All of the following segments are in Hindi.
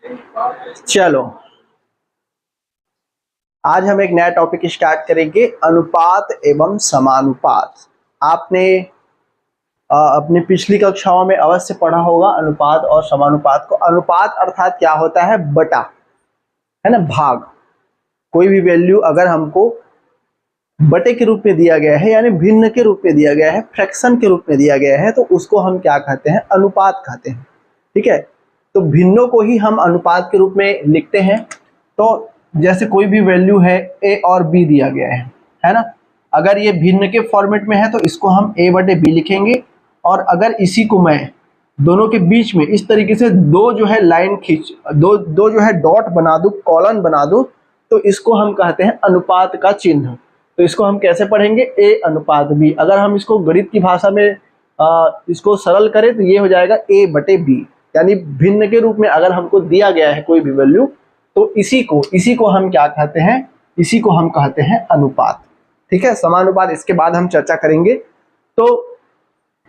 चलो आज हम एक नया टॉपिक स्टार्ट करेंगे, अनुपात एवं समानुपात। आपने अपनी पिछली कक्षाओं में अवश्य पढ़ा होगा अनुपात और समानुपात को। अनुपात अर्थात क्या होता है? बटा, है ना, भाग। कोई भी वैल्यू अगर हमको बटे के रूप में दिया गया है, यानी भिन्न के रूप में दिया गया है, फ्रैक्शन के रूप में दिया गया है, तो उसको हम क्या कहते हैं? अनुपात कहते हैं। ठीक है, तो भिन्नों को ही हम अनुपात के रूप में लिखते हैं। तो जैसे कोई भी वैल्यू है a और b दिया गया है ना, अगर ये भिन्न के फॉर्मेट में है तो इसको हम a बटे b लिखेंगे, और अगर इसी को मैं दोनों के बीच में इस तरीके से दो जो है लाइन खींच दो जो है डॉट बना दूं, कॉलन बना दूं, तो इसको हम कहते हैं अनुपात का चिन्ह। तो इसको हम कैसे पढ़ेंगे? a अनुपात b। अगर हम इसको गणित की भाषा में इसको सरल करें तो ये हो जाएगा a बटे b, यानी भिन्न के रूप में अगर हमको दिया गया है कोई भी वैल्यू, तो इसी को हम क्या कहते हैं? इसी को हम कहते हैं अनुपात। ठीक है, समानुपात इसके बाद हम चर्चा करेंगे। तो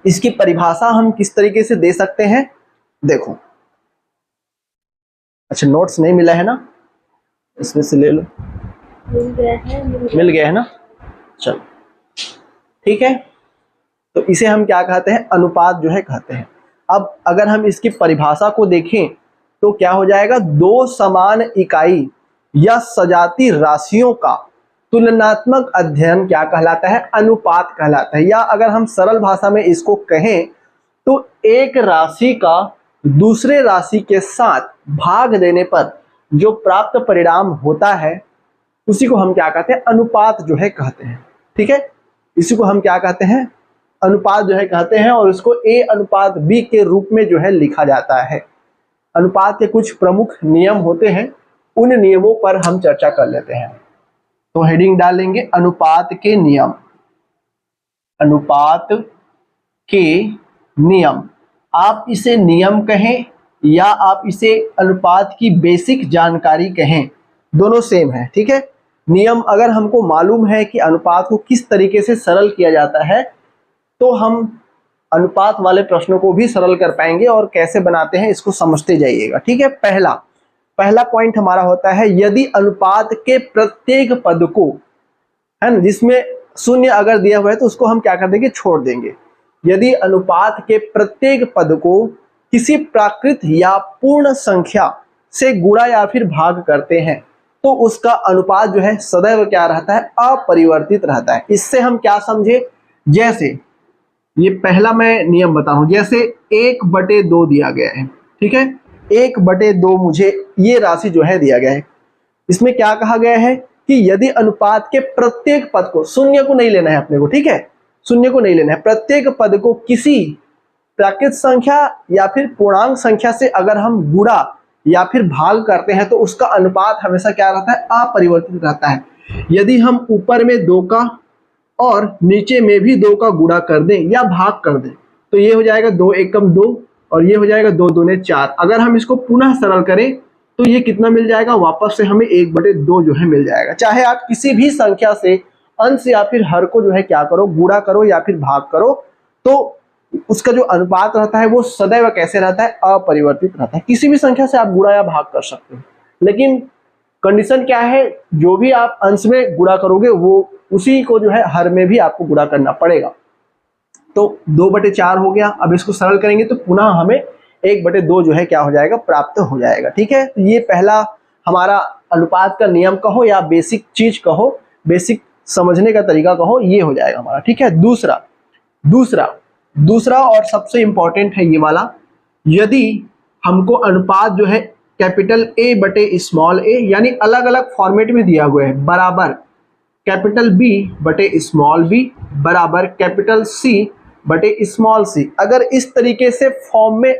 इसकी परिभाषा हम किस तरीके से दे सकते हैं? देखो, अच्छा नोट्स नहीं मिला है ना, इसमें से ले लो। मिल गया है ना, चलो ठीक है। तो इसे हम क्या कहते हैं? अनुपात जो है कहते हैं। अब अगर हम इसकी परिभाषा को देखें तो क्या हो जाएगा? दो समान इकाई या सजाती राशियों का तुलनात्मक अध्ययन क्या कहलाता है? अनुपात कहलाता है। या अगर हम सरल भाषा में इसको कहें तो एक राशि का दूसरे राशि के साथ भाग देने पर जो प्राप्त परिणाम होता है उसी को हम क्या कहते हैं? अनुपात जो है कहते हैं। ठीक है, इसी को हम क्या कहते हैं? अनुपात जो है कहते हैं, और इसको a अनुपात b के रूप में जो है लिखा जाता है। अनुपात के कुछ प्रमुख नियम होते हैं, उन नियमों पर हम चर्चा कर लेते हैं। तो हेडिंग डाल लेंगे अनुपात के नियम। अनुपात के नियम, आप इसे नियम कहें या आप इसे अनुपात की बेसिक जानकारी कहें, दोनों सेम है। ठीक है, नियम अगर हमको मालूम है कि अनुपात को किस तरीके से सरल किया जाता है तो हम अनुपात वाले प्रश्नों को भी सरल कर पाएंगे, और कैसे बनाते हैं इसको समझते जाइएगा। ठीक है, पहला पॉइंट हमारा होता है, यदि अनुपात के प्रत्येक पद को, है ना, जिसमें शून्य अगर दिया हुआ है तो उसको हम क्या कर देंगे? छोड़ देंगे। यदि अनुपात के प्रत्येक पद को किसी प्राकृत या पूर्ण संख्या से गुणा या फिर भाग करते हैं तो उसका अनुपात जो है सदैव क्या रहता है? अपरिवर्तित रहता है। इससे हम क्या समझे? जैसे ये पहला मैं नियम बता रहा हूं, जैसे 1/2 दिया गया है। ठीक है, 1/2 मुझे ये राशि जो है दिया गया है। इसमें क्या कहा गया है कि यदि अनुपात के प्रत्येक पद को, शून्य को नहीं लेना है अपने को, ठीक है, शून्य को नहीं लेना है, प्रत्येक पद को किसी प्राकृत संख्या या फिर पूर्णांक संख्या से अगर हम गुणा या फिर भाग करते हैं तो उसका अनुपात हमेशा क्या रहता है? अपरिवर्तित रहता है। यदि हम ऊपर में 2 का और नीचे में भी 2 का गुणा कर दें या भाग कर दें तो ये हो जाएगा 2 एकम 2, और ये हो जाएगा 2 दूने 4। अगर हम इसको पुनः सरल करें तो ये कितना मिल जाएगा? वापस से हमें 1/2 जो है मिल जाएगा। चाहे आप किसी भी संख्या से अंश या फिर हर को जो है क्या करो? गुणा करो या फिर भाग करो, तो उसका जो अनुपात रहता है वो सदैव कैसे रहता है? अपरिवर्तित रहता है। किसी भी संख्या से आप गुणा या भाग कर सकते हो, लेकिन कंडीशन क्या है? जो भी आप अंश में गुणा करोगे वो उसी को जो है हर में भी आपको गुणा करना पड़ेगा। तो 2/4 हो गया। अब इसको सरल करेंगे तो पुनः हमें 1/2 जो है क्या हो जाएगा? प्राप्त हो जाएगा। ठीक है, तो ये पहला हमारा अनुपात का नियम कहो या बेसिक चीज कहो, बेसिक समझने का तरीका कहो, ये हो जाएगा हमारा। ठीक है, दूसरा और सबसे इंपॉर्टेंट है ये वाला, यदि हमको अनुपात जो है कैपिटल A बटे स्मॉल a, यानी अलग अलग फॉर्मेट में दिया हुआ है, बराबर कैपिटल B बटे स्मॉल b बराबर कैपिटल C बटे स्मॉल c, अगर इस तरीके से फॉर्म में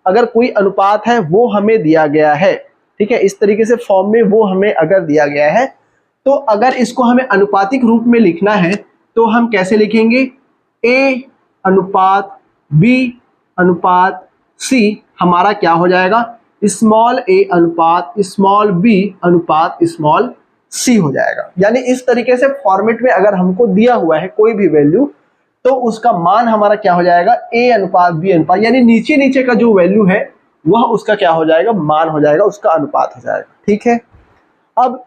अगर कोई अनुपात है वो हमें दिया गया है, ठीक है, इस तरीके से फॉर्म में वो हमें अगर दिया गया है, तो अगर इसको हमें अनुपातिक रूप में लिखना है तो हम कैसे लिखेंगे? A अनुपात B अनुपात C हमारा क्या हो जाएगा? स्मॉल a अनुपात स्मॉल b अनुपात स्मॉल c हो जाएगा। यानी इस तरीके से फॉर्मेट में अगर हमको दिया हुआ है कोई भी वैल्यू तो उसका मान हमारा क्या हो जाएगा? a अनुपात b अनुपात, यानी नीचे नीचे का जो वैल्यू है वह उसका क्या हो जाएगा, मान हो जाएगा, उसका अनुपात हो जाएगा। ठीक है, अब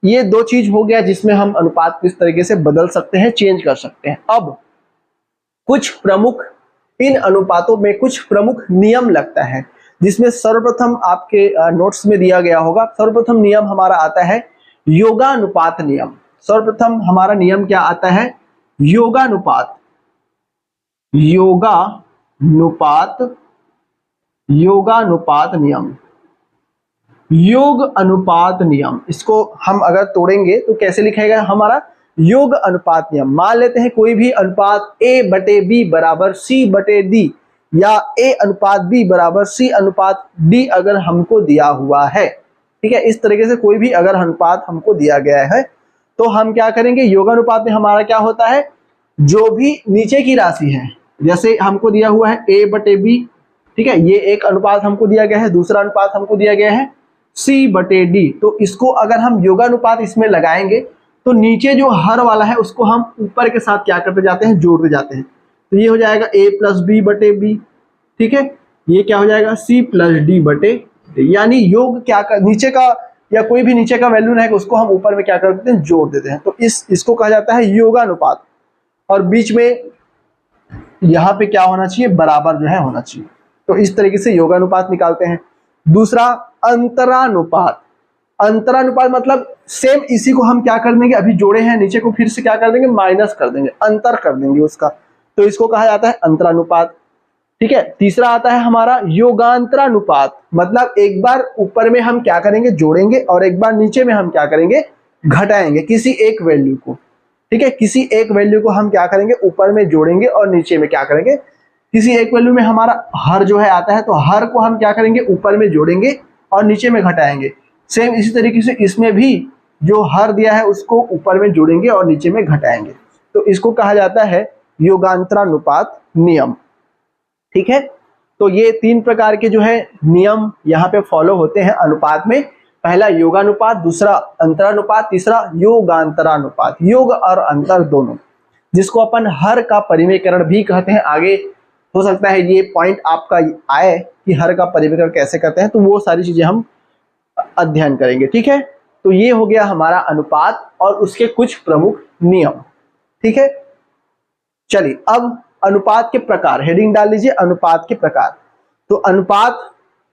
ये दो चीज हो गया जिसमें हम अनुपात किस तरीके से बदल सकते हैं, चेंज कर सकते हैं। अब कुछ प्रमुख, इन अनुपातों में कुछ प्रमुख नियम लगता है, जिसमें सर्वप्रथम आपके नोट्स में दिया गया होगा। सर्वप्रथम नियम हमारा आता है योगानुपात नियम। सर्वप्रथम हमारा नियम क्या आता है, योगानुपात। योगानुपात, योगानुपात नियम, योग अनुपात नियम। इसको हम अगर तोड़ेंगे तो कैसे लिखेगा हमारा, योग अनुपात नियम। मान लेते हैं कोई भी अनुपात a बटे b बराबर c बटे d, या a अनुपात b बराबर c अनुपात d अगर हमको दिया हुआ है, ठीक है, इस तरीके से कोई भी अगर अनुपात हमको दिया गया है तो हम क्या करेंगे, योगानुपात में हमारा क्या होता है, जो भी नीचे की राशि है, जैसे हमको दिया हुआ है a बटे b, ठीक है, ये एक अनुपात हमको दिया गया है, दूसरा अनुपात हमको दिया गया है c बटे d। तो इसको अगर हम योगानुपात इसमें लगाएंगे तो नीचे जो हर वाला है उसको हम ऊपर के साथ क्या करते जाते हैं, जोड़ते जाते हैं। तो ये हो जाएगा a प्लस बी बटे बी, ठीक है, ये क्या हो जाएगा c प्लस डी बटे डी। यानी योग क्या कर, नीचे का या कोई भी नीचे का वैल्यू रहेगा उसको हम ऊपर में क्या कर देते हैं, जोड़ देते हैं। तो इसको कहा जाता है योगानुपात। और बीच में यहाँ पे क्या होना चाहिए, बराबर जो है होना चाहिए। तो इस तरीके से योगानुपात निकालते हैं। दूसरा अंतरानुपात। अंतरानुपात मतलब सेम इसी को हम क्या कर देंगे, अभी जोड़े हैं नीचे को फिर से क्या कर देंगे, माइनस कर देंगे, अंतर कर देंगे उसका, तो इसको कहा जाता है अंतरानुपात। ठीक है, तीसरा आता है हमारा योगांतरानुपात। मतलब एक बार ऊपर में हम क्या करेंगे, जोड़ेंगे, और एक बार नीचे में हम क्या करेंगे, घटाएंगे किसी एक वैल्यू को। ठीक है, किसी एक वैल्यू को हम क्या करेंगे, ऊपर में जोड़ेंगे और नीचे में क्या करेंगे, किसी एक वैल्यू में हमारा हर जो है आता है तो हर को हम क्या करेंगे, ऊपर में जोड़ेंगे और नीचे में घटाएंगे। सेम इसी तरीके से इसमें भी जो हर दिया है उसको ऊपर में जोड़ेंगे और नीचे में घटाएंगे। तो इसको कहा जाता है योगांतरानुपात नियम। ठीक है, तो ये तीन प्रकार के जो है नियम यहाँ पे फॉलो होते हैं अनुपात में। पहला योगानुपात, दूसरा अंतरानुपात, तीसरा योगांतरानुपात, योग और अंतर दोनों, जिसको अपन हर का परिमेयकरण भी कहते हैं। आगे हो सकता है ये पॉइंट आपका आए कि हर का परिमेयकरण कैसे करते हैं, तो वो सारी चीजें हम अध्ययन करेंगे। ठीक है, तो ये हो गया हमारा अनुपात और उसके कुछ प्रमुख नियम। ठीक है, चलिए अब अनुपात के प्रकार, हेडिंग डाल लीजिए अनुपात के प्रकार। तो अनुपात,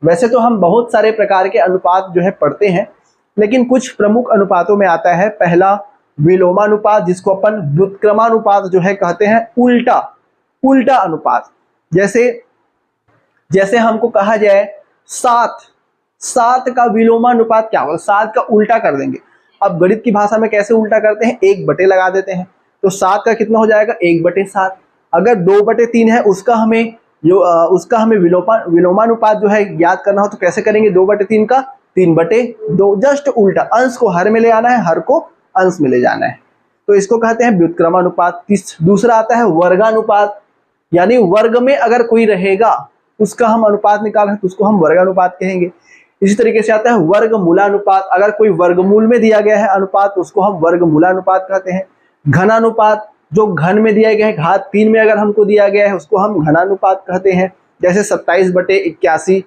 वैसे तो हम बहुत सारे प्रकार के अनुपात जो है पढ़ते हैं, लेकिन कुछ प्रमुख अनुपातों में आता है पहला विलोमानुपात, जिसको अपन व्युत्क्रमानुपात जो है कहते हैं, उल्टा उल्टा अनुपात। जैसे हमको कहा जाए 7 का विलोमानुपात क्या होगा, 7 का उल्टा कर देंगे। अब गणित की भाषा में कैसे उल्टा करते हैं, 1 बटे लगा देते हैं, तो 7 का कितना हो जाएगा, 1/7। अगर 2/3 है उसका हमें विलोमानुपात जो है याद करना हो तो कैसे करेंगे, 2/3 का 3/2, जस्ट उल्टा, अंश को हर में ले आना है, हर को अंश में ले जाना है। तो इसको कहते हैं व्युत्क्रमानुपात। दूसरा आता है वर्गानुपात, यानी वर्ग में अगर कोई रहेगा उसका हम अनुपात निकाल रहे हैं तो उसको हम वर्गानुपात कहेंगे। इसी तरीके से आता है वर्गमूलानुपात, अगर कोई वर्गमूल में दिया गया है अनुपात तो उसको हम वर्गमूलानुपात कहते हैं। घनानुपात, जो घन में दिया गया है, घात 3 में अगर हमको दिया गया है उसको हम घनानुपात कहते हैं। जैसे 27/81,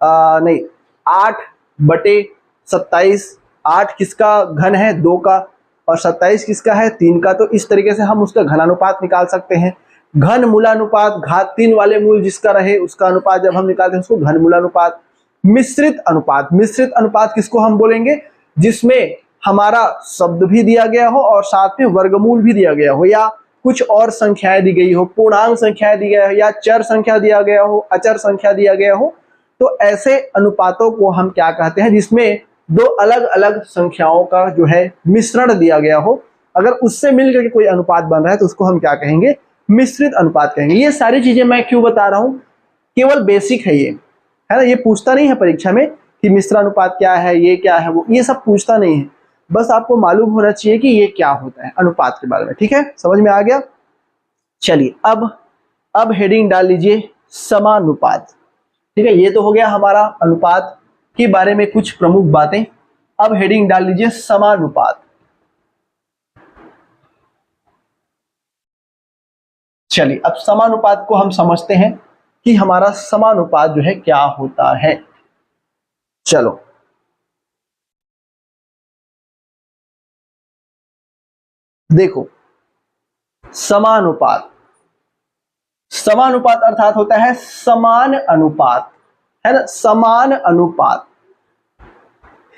नहीं 8/27, 8 किसका घन है, 2 का, और 27 किसका है, 3 का। तो इस तरीके से हम उसका घनानुपात निकाल सकते हैं। घन मूलानुपात, घात 3 वाले मूल जिसका रहे उसका अनुपात जब हम निकालते हैं उसको घन मूलानुपात। मिश्रित अनुपात, मिश्रित अनुपात किसको हम बोलेंगे, जिसमें हमारा शब्द भी दिया गया हो और साथ में वर्गमूल भी दिया गया हो, या कुछ और संख्याएं दी गई हो, पूर्णांक संख्याएं दी गया हो, या चर संख्या दिया गया हो, अचर संख्या दिया गया हो। तो ऐसे अनुपातों को हम क्या कहते हैं, जिसमें दो अलग अलग संख्याओं का जो है मिश्रण दिया गया हो, अगर उससे मिलकर के कोई अनुपात बन रहा है तो उसको हम क्या कहेंगे, मिश्रित अनुपात कहेंगे। ये सारी चीजें मैं क्यों बता रहा हूं, केवल बेसिक है ये, है ना, ये पूछता नहीं है परीक्षा में कि मिश्रानुपात क्या है, ये क्या है, वो ये सब पूछता नहीं है, बस आपको मालूम होना चाहिए कि ये क्या होता है अनुपात के बारे में। ठीक है, समझ में आ गया। चलिए अब हेडिंग डाल लीजिए समानुपात। ठीक है, ये तो हो गया हमारा अनुपात के बारे में कुछ प्रमुख बातें। अब हेडिंग डाल लीजिए समानुपात। चलिए अब समानुपात को हम समझते हैं। कि हमारा समानुपात जो है क्या होता है। चलो देखो, समानुपात, समानुपात अर्थात होता है समान अनुपात, है ना, समान अनुपात।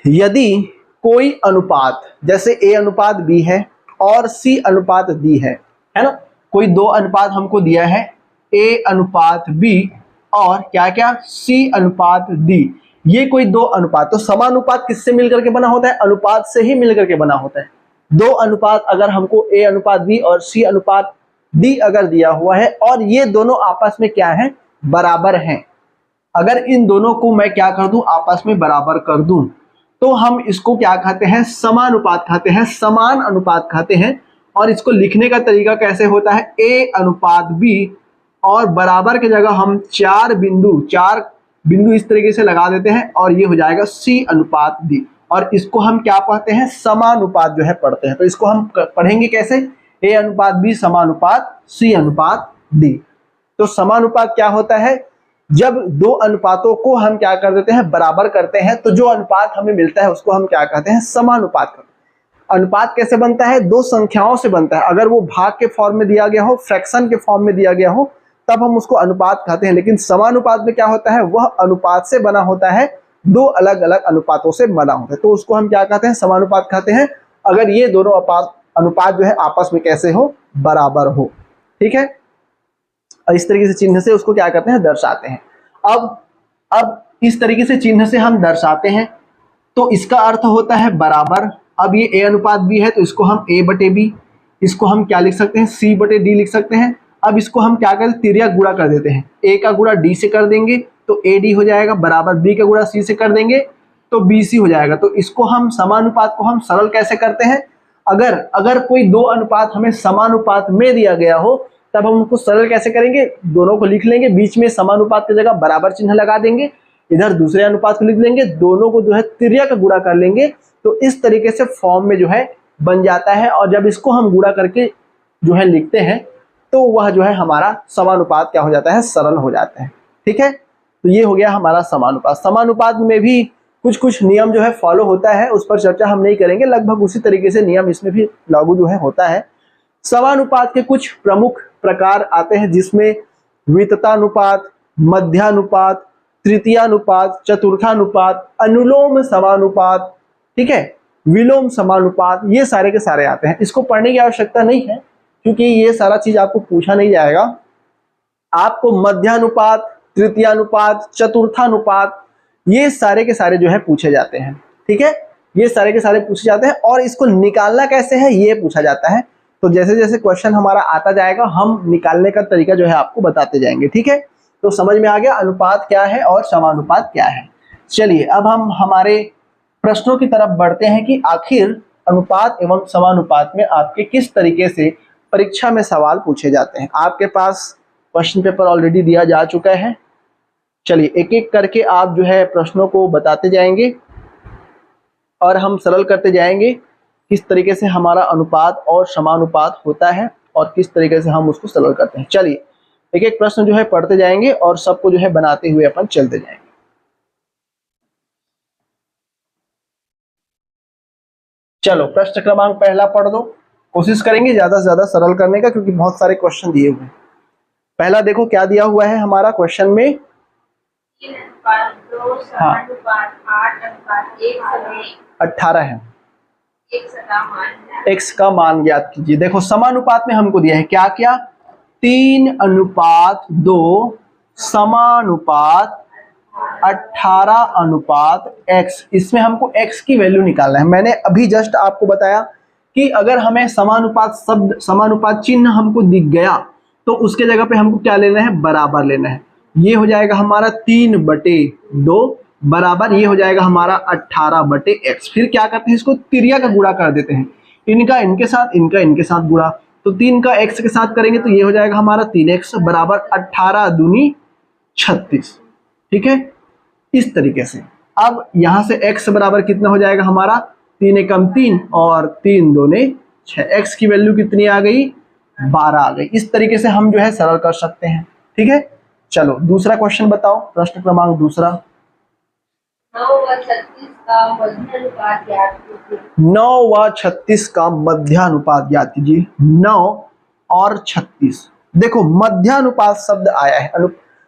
यदि कोई अनुपात जैसे ए अनुपात बी है और सी अनुपात डी है ना, कोई दो अनुपात हमको दिया है, ए अनुपात बी और क्या क्या सी अनुपात डी, ये कोई दो अनुपात, तो समानुपात किससे मिलकर के बना होता है? अनुपात से ही मिलकर के बना होता है। दो अनुपात अगर हमको ए अनुपात बी और सी अनुपात डी अगर दिया हुआ है और ये दोनों आपस में क्या है? बराबर हैं, अगर इन दोनों को मैं क्या कर दूं? आपस में बराबर कर दूं, तो हम इसको क्या कहते हैं? समानुपात कहते हैं, समान अनुपात कहते हैं। और इसको लिखने का तरीका कैसे होता है? ए अनुपात बी और बराबर की जगह हम चार बिंदु इस तरीके से लगा देते हैं और ये हो जाएगा सी अनुपात डी, और इसको हम क्या पढ़ते हैं? समानुपात जो है पढ़ते हैं। तो इसको हम पढ़ेंगे कैसे? ए अनुपात बी समानुपात सी अनुपात डी। तो समानुपात क्या होता है? जब दो अनुपातों को हम क्या कर देते हैं? बराबर करते हैं, तो जो अनुपात हमें मिलता है उसको हम क्या कहते हैं? समानुपात करते हैं। अनुपात कैसे बनता है? दो संख्याओं से बनता है। अगर वो भाग के फॉर्म में दिया गया हो, फ्रैक्शन के फॉर्म में दिया गया हो, तब हम उसको अनुपात कहते हैं। लेकिन समानुपात में क्या होता है? वह अनुपात से बना होता है, दो अलग अलग अनुपातों से बना होता है, तो उसको हम क्या कहते हैं? समानुपात कहते हैं। अगर ये दोनों अनुपात जो है आपस में कैसे हो? बराबर हो। ठीक है, इस तरीके से चिन्ह से उसको क्या करते हैं? दर्शाते हैं। अब इस तरीके से चिन्ह से हम दर्शाते हैं, तो इसका अर्थ होता है बराबर। अब ये ए अनुपात बी है, तो इसको हम ए बटे बी, इसको हम क्या लिख सकते हैं? सी बटे डी लिख सकते हैं। अब इसको हम क्या करते हैं? तिर्यक गुणा कर देते हैं। ए का गुणा डी से कर देंगे तो ए डी हो जाएगा, बराबर बी का गुणा सी से कर देंगे तो बी सी हो जाएगा। तो इसको हम समानुपात को हम सरल कैसे करते हैं? अगर कोई दो अनुपात हमें समानुपात में दिया गया हो, तब हम उसको सरल कैसे करेंगे? दोनों को लिख लेंगे, बीच में समानुपात की जगह बराबर चिन्ह लगा देंगे, इधर दूसरे अनुपात को लिख लेंगे, दोनों को जो है तिर्यक गुणा कर लेंगे, तो इस तरीके से फॉर्म में जो है बन जाता है। और जब इसको हम गुणा करके जो है लिखते हैं, तो वह जो है हमारा समानुपात क्या हो जाता है? सरल हो जाता है। ठीक है, तो ये हो गया हमारा समानुपात। समानुपात में भी कुछ कुछ नियम जो है फॉलो होता है, उस पर चर्चा हम नहीं करेंगे, लगभग उसी तरीके से नियम इसमें भी लागू जो है होता है। समानुपात के कुछ प्रमुख प्रकार आते हैं, जिसमें विततानुपात, मध्यानुपात, तृतीयानुपात, चतुर्थानुपात, अनुलोम समानुपात, ठीक है, विलोम समानुपात, ये सारे के सारे आते हैं। इसको पढ़ने की आवश्यकता नहीं है, क्योंकि ये सारा चीज आपको पूछा नहीं जाएगा। आपको मध्यानुपात, तृतीयानुपात, चतुर्थानुपात, ये सारे के सारे जो है पूछे जाते हैं। ठीक है, ये सारे के सारे पूछे जाते हैं, और इसको निकालना कैसे है ये पूछा जाता है। तो जैसे जैसे क्वेश्चन हमारा आता जाएगा, हम निकालने का तरीका जो है आपको बताते जाएंगे। ठीक है, तो समझ में आ गया अनुपात क्या है और समानुपात क्या है। चलिए अब हम हमारे प्रश्नों की तरफ बढ़ते हैं कि आखिर अनुपात एवं समानुपात में आपके किस तरीके से परीक्षा में सवाल पूछे जाते हैं। आपके पास क्वेश्चन पेपर ऑलरेडी दिया जा चुका है। चलिए एक एक करके आप जो है प्रश्नों को बताते जाएंगे और हम सरल करते जाएंगे किस तरीके से हमारा अनुपात और समानुपात होता है और किस तरीके से हम उसको सरल करते हैं। चलिए एक एक प्रश्न जो है पढ़ते जाएंगे और सबको जो है बनाते हुए अपन चलते जाएंगे। चलो प्रश्न क्रमांक पहला पढ़ दो, कोशिश करेंगे ज्यादा से ज्यादा सरल करने का, क्योंकि बहुत सारे क्वेश्चन दिए हुए हैं। पहला देखो क्या दिया हुआ है हमारा क्वेश्चन में। 18 है। x का मान ज्ञात कीजिए। देखो समानुपात में हमको दिया है क्या क्या? 3:2 समानुपात 18:x। इसमें हमको x की वैल्यू निकालना है। मैंने अभी जस्ट आपको बताया कि अगर हमें समानुपात शब्द, समानुपात चिन्ह हमको दिख गया, तो उसके जगह पे हमको क्या लेना है? बराबर लेना है। ये हो जाएगा हमारा 3/2 बराबर, ये हो जाएगा हमारा 18/x। फिर क्या करते हैं? इसको तिर्यक का गुणा कर देते हैं, इनका इनके साथ, इनका इनके साथ गुणा, तो 3 का x के साथ करेंगे तो ये हो जाएगा हमारा 3x बराबर 18 दूनी 36। ठीक है, इस तरीके से। अब यहां से x बराबर कितना हो जाएगा हमारा? 3 एकम 3 और 3 दूने 6। x की वैल्यू कितनी आ गई? 12 आ गई। इस तरीके से हम जो है सरल कर सकते हैं। ठीक है, चलो दूसरा क्वेश्चन बताओ, प्रश्न क्रमांक दूसरा। 9 व 36 का मध्यानुपात ज्ञात कीजिए। 9 व 36 का मध्यानुपात ज्ञात कीजिए। 9 और 36, देखो मध्यानुपात शब्द आया है,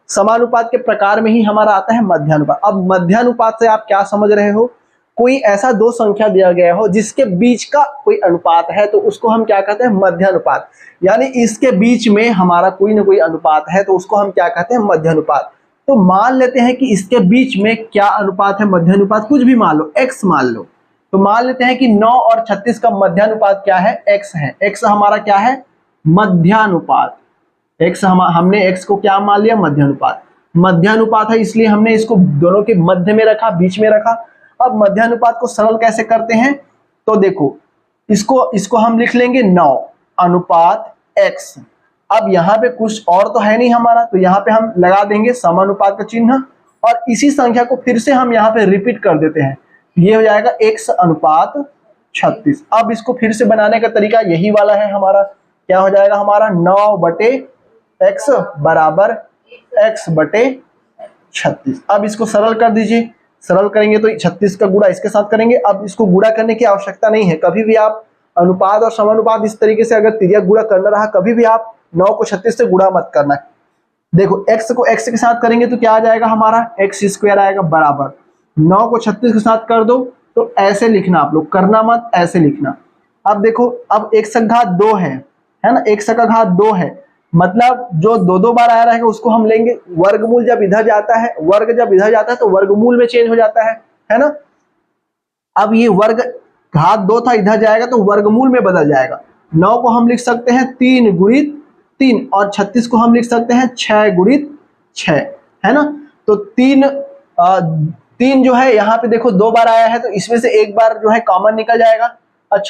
समानुपात के प्रकार में ही हमारा आता है मध्यानुपात। अब मध्यानुपात से आप क्या समझ रहे हो, कोई ऐसा दो संख्या दिया गया हो जिसके बीच का कोई अनुपात है तो उसको हम क्या कहते हैं, मध्यानुपात। यानी इसके बीच में हमारा कोई ना कोई अनुपात है तो उसको हम क्या कहते हैं, मध्यानुपात। तो मान लेते हैं कि इसके बीच में क्या अनुपात है, मध्यानुपात, कुछ भी मान लो, x मान लो। तो मान लेते हैं कि 9 और 36 का मध्यानुपात क्या है, x है। x हमारा क्या है, मध्यानुपात। x हमने x को क्या मान लिया, मध्यानुपात। मध्यानुपात है इसलिए हमने इसको दोनों के मध्य में रखा, बीच में रखा। अब मध्यानुपात को सरल कैसे करते हैं, तो देखो इसको हम लिख लेंगे 9 अनुपात x। अब यहाँ पे कुछ और तो है नहीं हमारा, तो यहाँ पे हम लगा देंगे समानुपात का चिन्ह और इसी संख्या को फिर से हम यहाँ पे रिपीट कर देते हैं, ये हो जाएगा x अनुपात 36। अब इसको फिर से बनाने का तरीका यही वाला है हमारा, क्या हो जाएगा हमारा 9 बटे x बराबर x बटे 36। अब इसको सरल कर दीजिए, सरल करेंगे तो 36 का गुणा इसके साथ करेंगे। अब इसको गुणा करने की आवश्यकता नहीं है, कभी भी आप अनुपात और समानुपात इस तरीके से अगर तिर्यक गुणा करना रहा, कभी भी आप 9 को 36 से गुणा मत करना है। देखो x को x के साथ करेंगे तो क्या आ जाएगा हमारा, x स्क्वायर आएगा बराबर 9 को 36 के साथ कर दो, तो ऐसे लिखना, आप लोग करना मत, ऐसे लिखना। अब देखो, अब x का घात 2 है ना, x का घात 2 है, मतलब जो दो बार आया रहेगा उसको हम लेंगे। वर्गमूल जब इधर जाता है, वर्ग जब इधर जाता है तो वर्गमूल में चेंज हो जाता है ना। अब ये वर्ग घात 2 था, इधर जाएगा तो वर्गमूल में बदल जाएगा। 9 को हम लिख सकते हैं 3 गुणित 3 और 36 को हम लिख सकते हैं 6 गुणित 6, है ना। तो 3 जो है यहाँ पे देखो 2 बार आया है तो इसमें से एक बार जो है कॉमन निकल जाएगा, और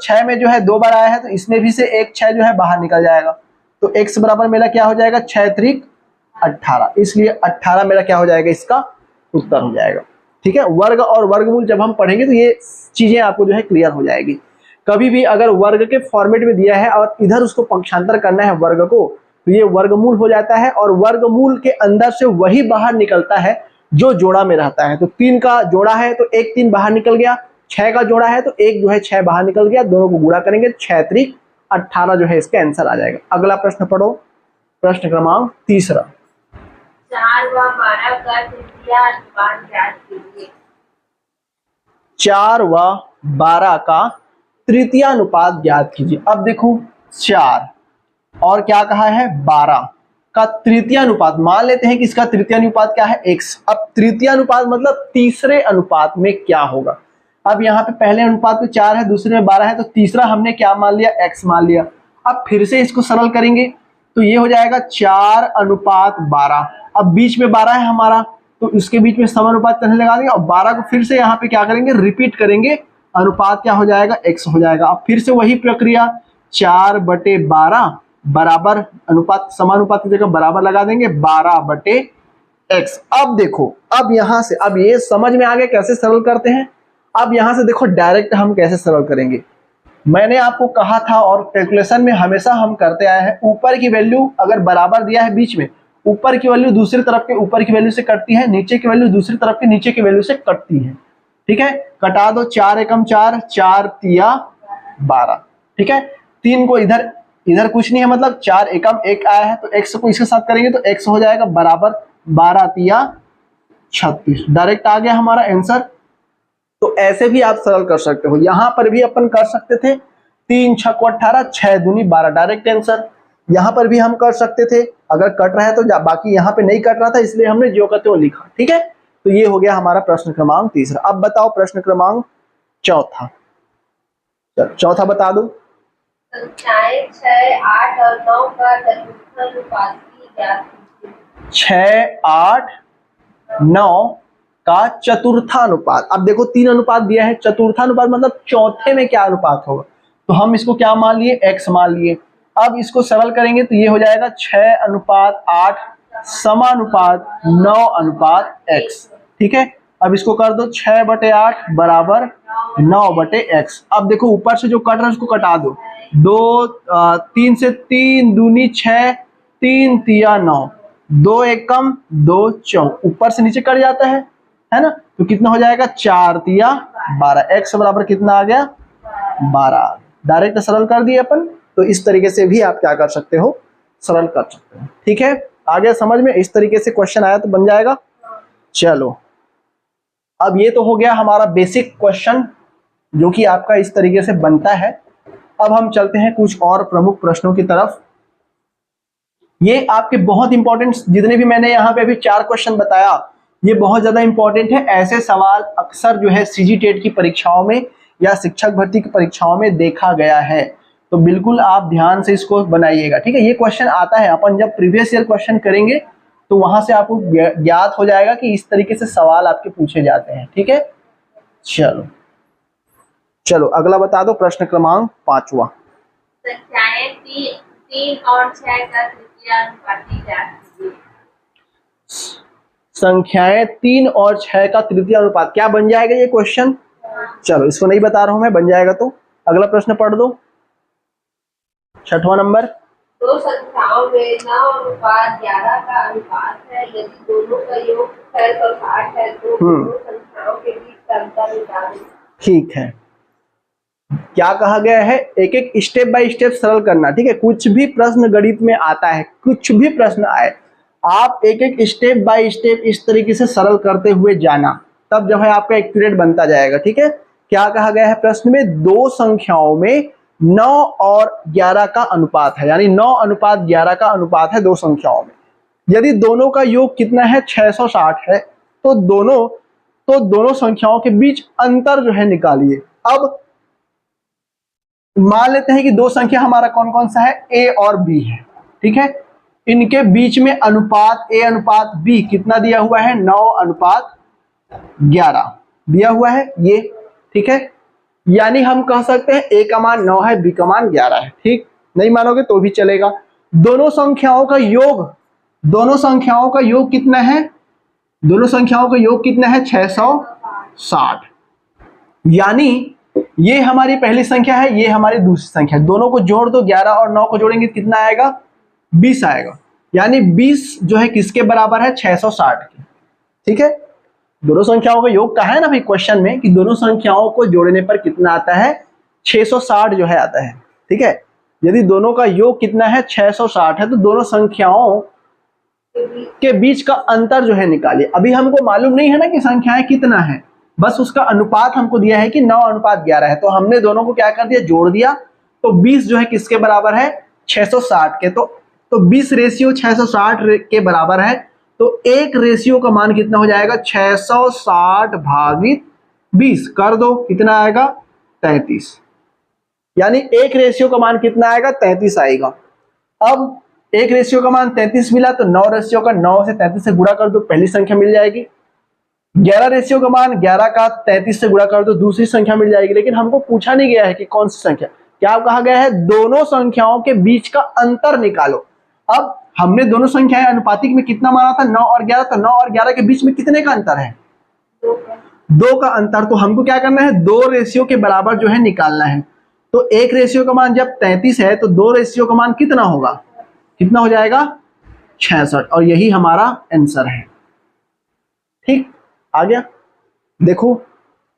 6 में जो है 2 बार आया है तो इसमें भी से एक 6 जो है बाहर निकल जाएगा। तो x बराबर मेरा क्या हो जाएगा, 6 त्रिक 18, इसलिए 18 मेरा क्या हो जाएगा, इसका उत्तर हो जाएगा। ठीक है, वर्ग और वर्गमूल जब हम पढ़ेंगे तो ये चीजें आपको जो है क्लियर हो जाएगी। कभी भी अगर वर्ग के फॉर्मेट में दिया है और इधर उसको पक्षांतर करना है वर्ग को, तो ये वर्गमूल हो जाता है और वर्गमूल के अंदर से वही बाहर निकलता है जो जोड़ा में रहता है। तो 3 का जोड़ा है तो एक 3 बाहर निकल गया, 6 का जोड़ा है तो एक जो है 6 बाहर निकल गया, दोनों को गुणा करेंगे 6 त्रिक 18 जो है इसका आंसर आ जाएगा। अगला प्रश्न पढ़ो, प्रश्न क्रमांक तीसरा। 4 व 12 का तृतीय अनुपात ज्ञात कीजिए। 4 व 12 का तृतीय अनुपात ज्ञात कीजिए। अब देखो 4 और क्या कहा है, 12 का तृतीय अनुपात, मान लेते हैं कि इसका तृतीय अनुपात क्या है, x। अब तृतीय अनुपात मतलब तीसरे अनुपात में क्या होगा। अब यहाँ पे पहले अनुपात में 4 है, दूसरे में 12 है, तो तीसरा हमने क्या मान लिया, x मान लिया। अब फिर से इसको सरल करेंगे तो ये हो जाएगा 4 अनुपात 12। अब बीच में 12 है हमारा, तो इसके बीच में समानुपात करने लगा देंगे और 12 को फिर से यहाँ पे क्या करेंगे, रिपीट करेंगे, अनुपात क्या हो जाएगा, x हो जाएगा। अब फिर से वही प्रक्रिया, 4 बटे 12 बराबर अनुपात, समानुपात की जगह बराबर लगा देंगे 12 बटे x। अब देखो, अब यहां से, अब ये समझ में आ गया कैसे सरल करते हैं। अब यहां से देखो डायरेक्ट हम कैसे सरल करेंगे। मैंने आपको कहा था और कैलकुलेशन में हमेशा हम करते आए हैं, ऊपर की वैल्यू अगर बराबर दिया है बीच में, ऊपर की वैल्यू दूसरी तरफ के ऊपर की वैल्यू से कटती है, नीचे की वैल्यू दूसरी तरफ के नीचे की वैल्यू से कटती है। ठीक है, कटा दो, 4 एकम 4, 4 तिया 12। ठीक है, 3 को इधर कुछ नहीं है, मतलब 4 एकम 1 आया है तो x को इसके साथ करेंगे तो x हो जाएगा बराबर 12 तिया 36। डायरेक्ट आ गया हमारा आंसर। तो ऐसे भी आप सरल कर सकते हो, यहां पर भी अपन कर सकते थे, 3 6 को 18, 6 दूनी 12, डायरेक्ट आंसर। यहां पर भी हम कर सकते थे, अगर कट रहा है तो बाकी यहाँ पे नहीं कट रहा था इसलिए हमने जो कहते हो लिखा। ठीक है, तो ये हो गया हमारा प्रश्न क्रमांक तीसरा। अब बताओ प्रश्न क्रमांक चौथा, चौथा बता दो। संख्याएं 6, 8 और 9 का चतुर्थानुपात ज्ञात कीजिए। 6, 8, 9 का चतुर्थानुपात। अब देखो 3 अनुपात दिया है, चतुर्थानुपात मतलब चौथे में क्या अनुपात होगा, तो हम इसको क्या मान लिए, x मान लिए। अब इसको सरल करेंगे तो ये हो जाएगा 6 अनुपात 8 समानुपात 9 अनुपात x। ठीक है, अब इसको कर दो, 6 बटे 8 बराबर 9 बटे x। अब देखो ऊपर से जो कट रहा है उसको कटा दो, 2 3 से 3 दूनी 6, 3 तिया 9, 2 एक कम 2 चौक, ऊपर से नीचे कट जाता है ना, तो कितना हो जाएगा 4 तिया 12, x बराबर कितना आ गया 12। डायरेक्ट सरल कर दिए अपन। तो इस तरीके से भी आप क्या कर सकते हो, सरल कर सकते हो। ठीक है, आ गया समझ में? इस तरीके से क्वेश्चन आया तो बन जाएगा। चलो, अब ये तो हो गया हमारा बेसिक क्वेश्चन जो कि आपका इस तरीके से बनता है। अब हम चलते हैं कुछ और प्रमुख प्रश्नों की तरफ। ये आपके बहुत इंपॉर्टेंट, जितने भी मैंने यहाँ पे अभी 4 क्वेश्चन बताया, ये बहुत ज्यादा इंपॉर्टेंट है। ऐसे सवाल अक्सर जो है सीजी टेट की परीक्षाओं में या शिक्षक भर्ती की परीक्षाओं में देखा गया है, तो बिल्कुल आप ध्यान से इसको बनाइएगा। ठीक है, ये क्वेश्चन आता है, अपन जब प्रीवियस ईयर क्वेश्चन करेंगे तो वहां से आपको ज्ञात हो जाएगा कि इस तरीके से सवाल आपके पूछे जाते हैं। ठीक है, चलो चलो अगला बता दो, प्रश्न क्रमांक 5वां। संख्याएं 3 और 6 का तृतीयानुपाती ज्ञात कीजिए। संख्याएं 3 और 6 का तृतीय अनुपात क्या बन जाएगा ये क्वेश्चन? चलो, इसको नहीं बता रहा हूं मैं, बन जाएगा। तो अगला प्रश्न पढ़ दो, 6वां नंबर। दो संख्याओं में 9:11 का अनुपात है, यदि दोनों का योग 660 है तो दोनों संख्याओं के बीच का अंतर निकालें। ठीक है, क्या कहा गया है, एक एक स्टेप बाय स्टेप सरल करना। ठीक है, कुछ भी प्रश्न गणित में आता है, कुछ भी प्रश्न आए, आप एक एक स्टेप बाय स्टेप इस तरीके से सरल करते हुए जाना, तब जो है आपका एक्यूरेट बनता जाएगा। ठीक है, क्या कहा गया है प्रश्न में, दो संख्याओं में 9 और 11 का अनुपात है, यानी 9:11 का अनुपात है दो संख्याओं में। यदि दोनों का योग कितना है 660 है, तो दोनों संख्याओं के बीच अंतर जो है निकालिए। अब मान लेते हैं कि दो संख्या हमारा कौन कौन सा है, a और b है। ठीक है, इनके बीच में अनुपात a अनुपात b कितना दिया हुआ है, 9:11 दिया हुआ है ये। ठीक है, यानी हम कह सकते हैं a का मान 9 है, b का मान 11 है। ठीक, नहीं मानोगे तो भी चलेगा। दोनों संख्याओं का योग कितना है, दोनों संख्याओं का योग कितना है 660, यानी ये हमारी पहली संख्या है, ये हमारी दूसरी संख्या है। दोनों को जोड़ दो, 11 और 9 को जोड़ेंगे कितना आएगा, 20 आएगा। यानी 20 जो है किसके बराबर है, 660 के। ठीक है, दोनों संख्याओं का योग कहा है ना भाई क्वेश्चन में कि दोनों संख्याओं को जोड़ने पर कितना आता है, 660 जो है आता है। ठीक है, यदि दोनों का योग कितना है 660 है, तो दोनों संख्याओं के बीच का अंतर जो है निकालिए। अभी हमको मालूम नहीं है ना कि संख्याएं कितना है, बस उसका अनुपात हमको दिया है कि 9:11 है, तो हमने दोनों को क्या कर दिया, जोड़ दिया। तो 20 जो है किसके बराबर है, 660 के। तो 20 रेशियो 660 के बराबर है, तो एक रेशियो का मान कितना हो जाएगा, 660 भागित 20 कर दो, कितना आएगा 33। यानी एक रेशियो का मान कितना आएगा, 33 आएगा। अब एक रेशियो का मान 33 मिला, तो 9 रेशियो का 9 से 33 से गुणा कर दो, पहली संख्या मिल जाएगी। 11 रेशियो का मान 11 का 33 से गुणा कर दो, दूसरी संख्या मिल जाएगी। लेकिन हमको पूछा नहीं गया है कि कौन सी संख्या, क्या कहा गया है, दोनों संख्याओं के बीच का अंतर निकालो। अब हमने दोनों संख्याएं अनुपातिक में कितना माना था, 9 और 11, तो 9 और 11 के बीच में कितने का अंतर है, 2 का अंतर। तो हमको क्या करना है, 2 रेशियो के बराबर जो है निकालना है। तो एक रेशियो का मान जब 33 है, तो 2 रेशियो का मान कितना होगा, कितना हो जाएगा 66, और यही हमारा आंसर है। ठीक, आ गया। देखो,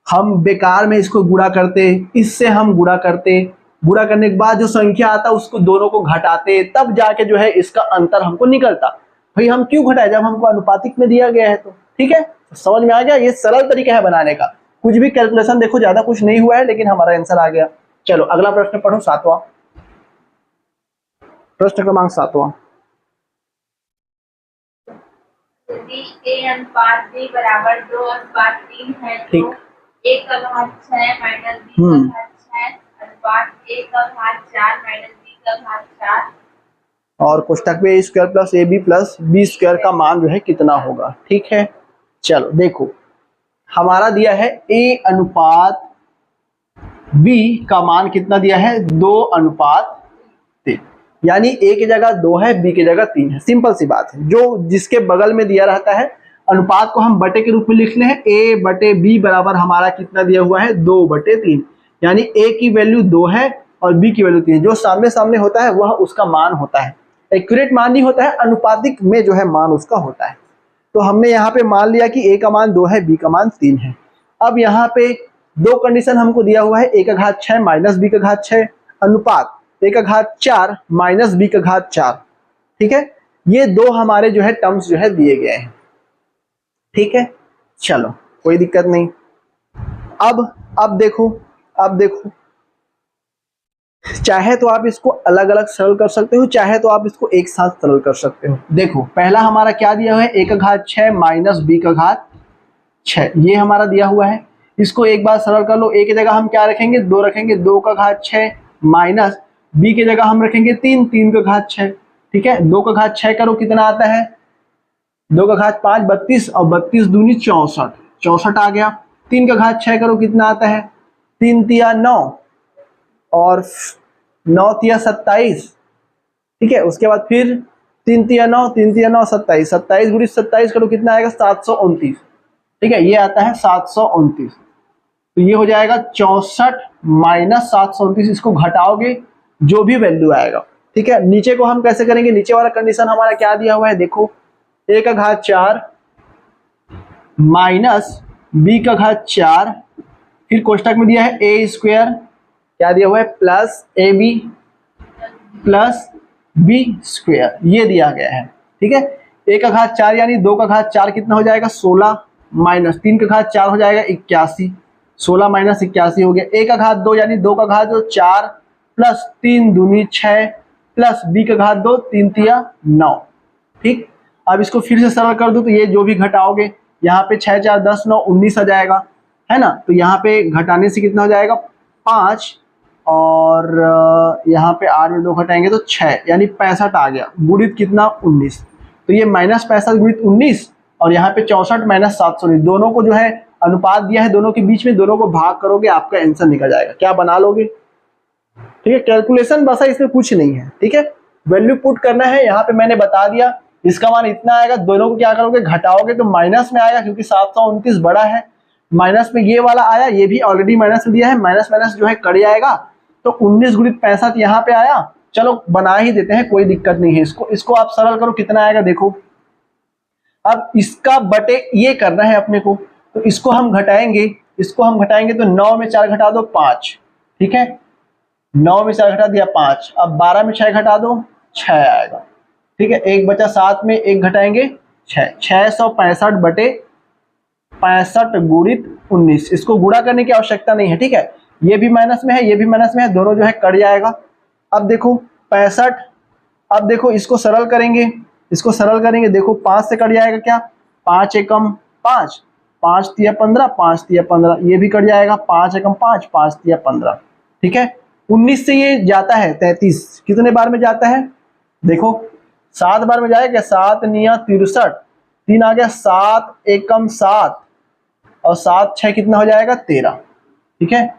हम बेकार में इसको गुणा करते, इससे हम गुणा करते, गुणा करने के बाद जो संख्या आता उसको दोनों को घटाते, तब जाके जो है इसका अंतर हमको निकलता। भाई हम क्यों घटाए, जब हमको अनुपातिक में दिया गया है तो। ठीक है, तो समझ में आ गया, ये सरल तरीका है बनाने का। कुछ भी कैलकुलेशन देखो, ज्यादा कुछ नहीं हुआ है, लेकिन हमारा आंसर आ गया। चलो अगला प्रश्न पढ़ो, 7वां प्रश्न क्रमांक 7वां। यदि a अनुपात b बराबर 2:3 है, तो a का घात 6 माइनस b का घात 6 अनुपात a का घात 4 माइनस b का घात 4 और कोष्टक में a² plus ab plus b² का मान जो है कितना होगा। ठीक है, चलो देखो, हमारा दिया है a अनुपात b का मान कितना दिया है, 2:3, यानी a की जगह 2 है, b की जगह 3 है। सिंपल सी बात है, जो जिसके बगल में दिया रहता है अनुपात को हम बटे के रूप में लिखने हैं। a बटे b बराबर हमारा कितना दिया हुआ है, 2/3, यानी a की वैल्यू 2 है और b की वैल्यू 3। जो सामने सामने होता है वह उसका मान होता है। एक्यूरेट मान नहीं होता है, अनुपातिक में जो है मान उसका होता है। तो हमने यहाँ पे मान लिया कि a का मान 2 है, b का मान 3 है। अब यहाँ पे दो कंडीशन हमको दिया हुआ है, a का घात 6 माइनस b का घात 6 अनुपात a का घात 4 माइनस b का घात 4। ठीक है, ये दो हमारे जो है टर्म्स जो है दिए गए हैं। ठीक है, चलो कोई दिक्कत नहीं। अब देखो चाहे तो आप इसको अलग अलग सरल कर सकते हो, चाहे तो आप इसको एक साथ सरल कर सकते हो। देखो पहला हमारा क्या दिया हुआ है, a का घात 6 माइनस b का घात 6, ये हमारा दिया हुआ है। इसको एक बार सरल कर लो, a की जगह हम क्या रखेंगे, 2 रखेंगे, 2 का घात 6 माइनस b की जगह हम रखेंगे 3, 3 का घात 6। ठीक है, 2 का घात 6 करो कितना आता है, 2 का घात 5 32 और 32 दूनी 64, 64 आ गया। 3 का घात 6 करो कितना आता है, 3 तिया 9 और 9 तिया 27। ठीक है, उसके बाद फिर 3 तिया 9, 3 तिया 9 27, 27 गुणित 27 करो कितना आएगा, 729। ठीक है, ये आता है 729। तो ये हो जाएगा 64 माइनस 729, इसको घटाओगे जो भी वैल्यू आएगा। ठीक है, नीचे को हम कैसे करेंगे, नीचे वाला कंडीशन हमारा क्या दिया हुआ है, देखो a का घात 4 माइनस b का घात 4, फिर कोष्टक में दिया है a स्क्वायर, क्या दिया हुआ है, plus ab plus b square, ये दिया गया है। ठीक है, a का घात 4 यानी 2 का घात 4 कितना हो जाएगा, 16 माइनस 3 का घात 4 हो जाएगा 81, 16 माइनस 81 हो गया। a का घात 2 यानी 2 का घात 4 प्लस 3 दूनी 6 प्लस b का घात 2, 3 तिया 9। ठीक, अब इसको फिर से सरल कर दो तो ये जो भी घटाओगे, यहाँ पे 6 4 10 9 19 आ जाएगा, है ना। तो यहाँ पे घटाने से कितना हो जाएगा, 5 और यहाँ पे 8 में 2 घटाएंगे तो 6 यानी 65 आ गया, गुणित कितना 19। तो ये माइनस 65 गुणित 19 और यहाँ पे 64 माइनस 719, दोनों को जो है अनुपात दिया है, दोनों के बीच में दोनों को भाग करोगे आपका आंसर निकल जाएगा। क्या बना लोगे, ठीक है, कैलकुलेशन बस है, इसमें कुछ नहीं है। ठीक है, वैल्यू पुट करना है, यहाँ पे मैंने बता दिया इसका मान इतना आएगा, दोनों को क्या करोगे, घटाओगे तो माइनस में आएगा क्योंकि 729 बड़ा है, माइनस में ये वाला आया, ये भी ऑलरेडी माइनस में दिया है, माइनस माइनस जो है कट जाएगा, तो 19 गुणित 65 यहाँ पे आया। चलो बना ही देते हैं, कोई दिक्कत नहीं है। इसको आप सरल करो, कितना आएगा देखो। अब इसका बटे ये करना है अपने को, तो इसको हम घटाएंगे, तो 9 में 4 घटा दो 5। ठीक है, 9 में 4 घटा दिया 5, अब 12 में 6 घटा दो 6 आएगा। ठीक है, एक बचा 7 में 1 घटाएंगे 6, 665 बटे 65 गुणित 19। इसको गुणा करने की आवश्यकता नहीं है। ठीक है, ये भी माइनस में है, ये भी माइनस में है, दोनों जो है कट जाएगा। अब देखो 65, अब देखो इसको सरल करेंगे, देखो 5 से कट जाएगा क्या, 5 एकम 5, 5 तिया 15, 5 तिया 15, ये भी कट जाएगा, 5 एकम 5, 5 तिया 15। ठीक है, 19 से ये जाता है 33, कितने बार में जाता है, देखो 7 बार में जाएगा, 7 निया 63, 3 आ गया, 7 एकम 7 और 7 6 कितना हो जाएगा 13। ठीक है,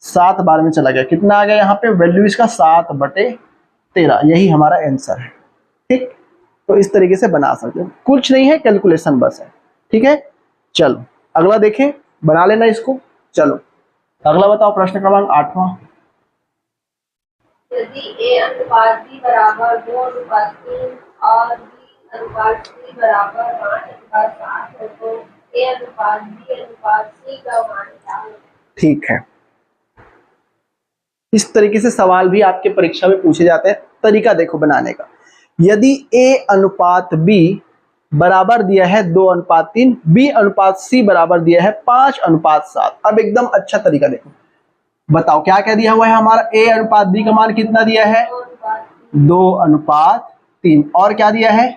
7 बार में चला गया, कितना आ गया यहाँ पे वैल्यू इसका 7/13, यही हमारा आंसर है। ठीक, तो इस तरीके से बना सकते हो, कुछ नहीं है, कैलकुलेशन बस है। ठीक है, चलो अगला देखें, बना लेना इसको। चलो अगला बताओ, प्रश्न क्रमांक 8वां। यदि a अनुपात b बराबर 2 अनुपात 3 और b अनुपात c बराबर 5 अनुपात 7 हो तो a अनुपात b अनुपात c का मान क्या होगा। ठीक है, इस तरीके से सवाल भी आपके परीक्षा में पूछे जाते हैं। तरीका देखो बनाने का, यदि a अनुपात b बराबर दिया है 2 अनुपात 3, b अनुपात c बराबर दिया है 5 अनुपात 7। अब एकदम अच्छा तरीका देखो, बताओ क्या क्या दिया हुआ है हमारा, a अनुपात b का मान कितना दिया है 2 अनुपात 3 और क्या दिया है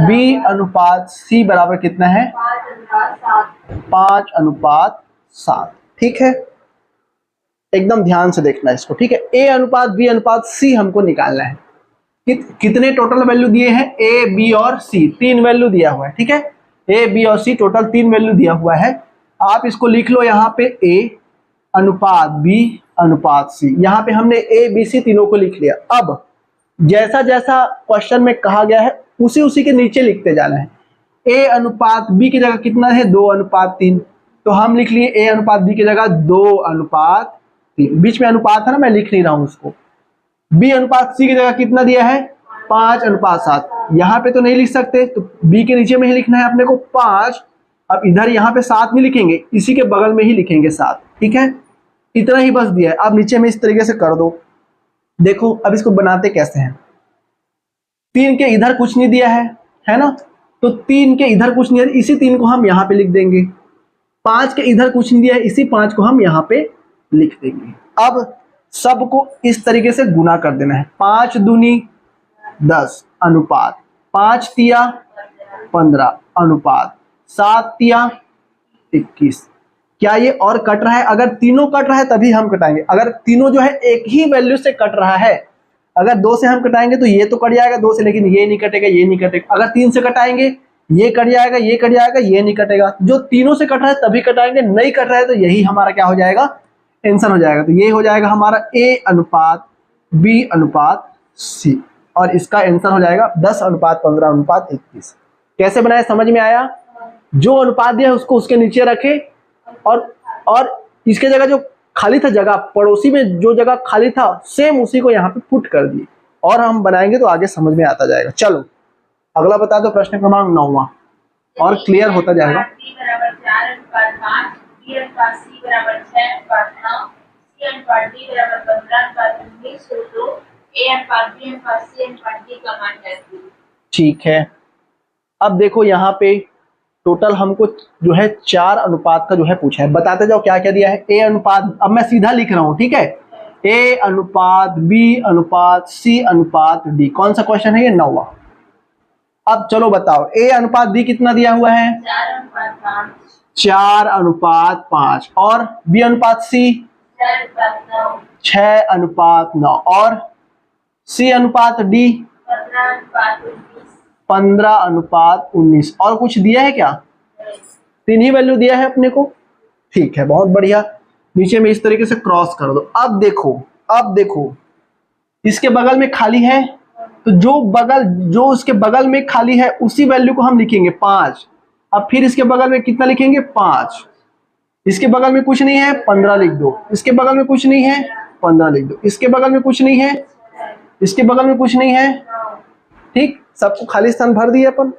b अनुपात c बराबर कितना है 5 अनुपात 7। ठीक है, एकदम ध्यान से देखना इसको। ठीक है, a अनुपात b अनुपात c हमको निकालना है। कितने टोटल वैल्यू दिए हैं, a b और c, 3 वैल्यू दिया हुआ है। ठीक है, a b और c टोटल 3 वैल्यू दिया हुआ है। आप इसको लिख लो यहाँ पे a अनुपात b अनुपात c, यहाँ पे हमने a b c तीनों को लिख लिया। अब जैसा जैसा क्वेश्चन में कहा गया है उसी के नीचे लिखते जाना है। a अनुपात b की जगह कितना है 2 अनुपात 3, तो हम लिख लिए a अनुपात b की जगह 2 अनुपात 3, बीच में अनुपात है ना, मैं लिख नहीं रहा हूं उसको। बी अनुपात सी की जगह कितना दिया है 5:7। यहाँ पे तो नहीं लिख सकते, तो बी के नीचे में ही लिखना है अपने को 5। अब इधर यहाँ पे 7 नहीं लिखेंगे, इसी के बगल में ही लिखेंगे 7। ठीक है, इतना ही बस दिया है। अब नीचे में इस तरीके से कर दो। देखो अब इसको बनाते कैसे हैं। 3 के इधर कुछ नहीं दिया है ना, तो 3 के इधर कुछ नहीं है, इसी 3 को हम यहाँ पे लिख देंगे। 5 के इधर कुछ नहीं दिया है, इसी 5 को हम यहाँ पे लिख देंगे। अब सबको इस तरीके से गुना कर देना है। 5 दूनी 10 अनुपात 5 तिया 15 अनुपात 7 तिया 21। क्या ये और कट रहा है? अगर तीनों कट रहा है तभी हम कटाएंगे। अगर तीनों जो है एक ही वैल्यू से कट रहा है, अगर 2 से हम कटाएंगे तो ये तो कट जाएगा 2 से, लेकिन ये नहीं कटेगा, ये नहीं कटेगा। अगर 3 से कटाएंगे ये कट जाएगा, ये कट जाएगा, ये नहीं कटेगा। जो तीनों से कट रहा है तभी कटाएंगे, नहीं कट रहा है तो यही हमारा क्या हो जाएगा, आंसर हो जाएगा। तो ये हो जाएगा हमारा A अनुपात B अनुपात C, और इसका आंसर हो जाएगा 10:15:21। कैसे बनाए समझ में आया? जो अनुपात दिया है उसको उसके नीचे रखे, और इसके जगह जो खाली था जगह, पड़ोसी में जो जगह खाली था सेम उसी को यहाँ पे पुट कर दिए, और हम बनाएंगे तो आगे समझ में आता जाएगा। चलो अगला बता दो, प्रश्न क्रमांक 9वां, और क्लियर होता जाएगा। ठीक है, अब देखो यहाँ पे टोटल हमको जो है 4 अनुपात का जो है पूछा है। बताते जाओ क्या क्या दिया है। ए अनुपात, अब मैं सीधा लिख रहा हूँ, ठीक है, ए अनुपात बी अनुपात सी अनुपात डी। कौन सा क्वेश्चन है ये? 9वां। अब चलो बताओ, ए अनुपात बी कितना दिया हुआ है? 4:5, और बी अनुपात सी 6:9, और सी अनुपात डी 15:19। और कुछ दिया है क्या? 3 ही वैल्यू दिया है अपने को। ठीक है, बहुत बढ़िया। नीचे में इस तरीके से क्रॉस कर दो। अब देखो इसके बगल में खाली है, तो जो उसके बगल में खाली है उसी वैल्यू को हम लिखेंगे 5। अब फिर इसके बगल में कितना लिखेंगे? 5। इसके बगल में कुछ नहीं है, 15 लिख दो। इसके बगल में कुछ नहीं है, 15 लिख दो। इसके बगल में कुछ नहीं है, इसके बगल में कुछ नहीं है। ठीक, सबको खाली स्थान भर दिए अपन।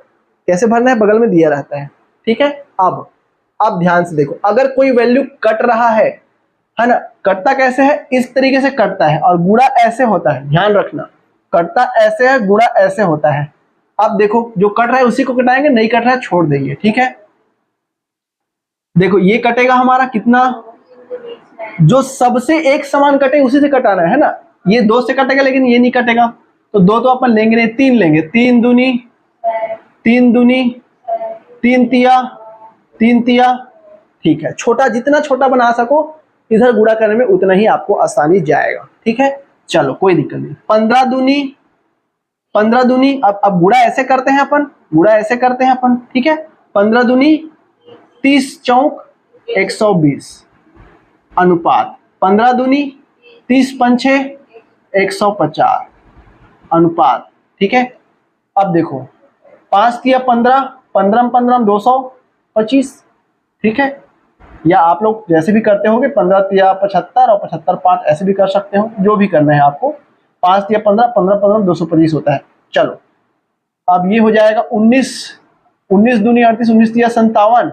कैसे भरना है? बगल में दिया रहता है। ठीक है, अब ध्यान से देखो, अगर कोई वैल्यू कट रहा है ना, कटता कैसे है? इस तरीके से कटता है, और गुणा ऐसे होता है। ध्यान रखना, कटता ऐसे है, गुणा ऐसे होता है। अब देखो जो कट रहा है उसी को कटाएंगे, नहीं कट रहा है छोड़ देंगे। ठीक है, देखो ये कटेगा हमारा कितना, जो सबसे एक समान कटे उसी से कटाना है ना। ये 2 से कटेगा लेकिन ये नहीं कटेगा, तो 2 तो अपन लेंगे नहीं, 3 लेंगे। 3 दूनी 3 तिया। ठीक है, छोटा जितना छोटा बना सको, इधर गुणा करने में उतना ही आपको आसानी जाएगा। ठीक है, चलो कोई दिक्कत नहीं। 15 दूनी, अब गुणा ऐसे करते हैं अपन, ठीक है। 15 दूनी 30 चौक 120 अनुपात 15 दूनी 30 पंछे 150 अनुपात। ठीक है, अब देखो 5 तिया 15, 15 225। ठीक है, या आप लोग जैसे भी करते होंगे 15 तिया 75 और 75 5 ऐसे भी कर सकते हो, जो भी करना है आपको। 5 तिया 15, 15 225 होता है। चलो अब ये हो जाएगा 19 दूनी 38, 19 तिया 57,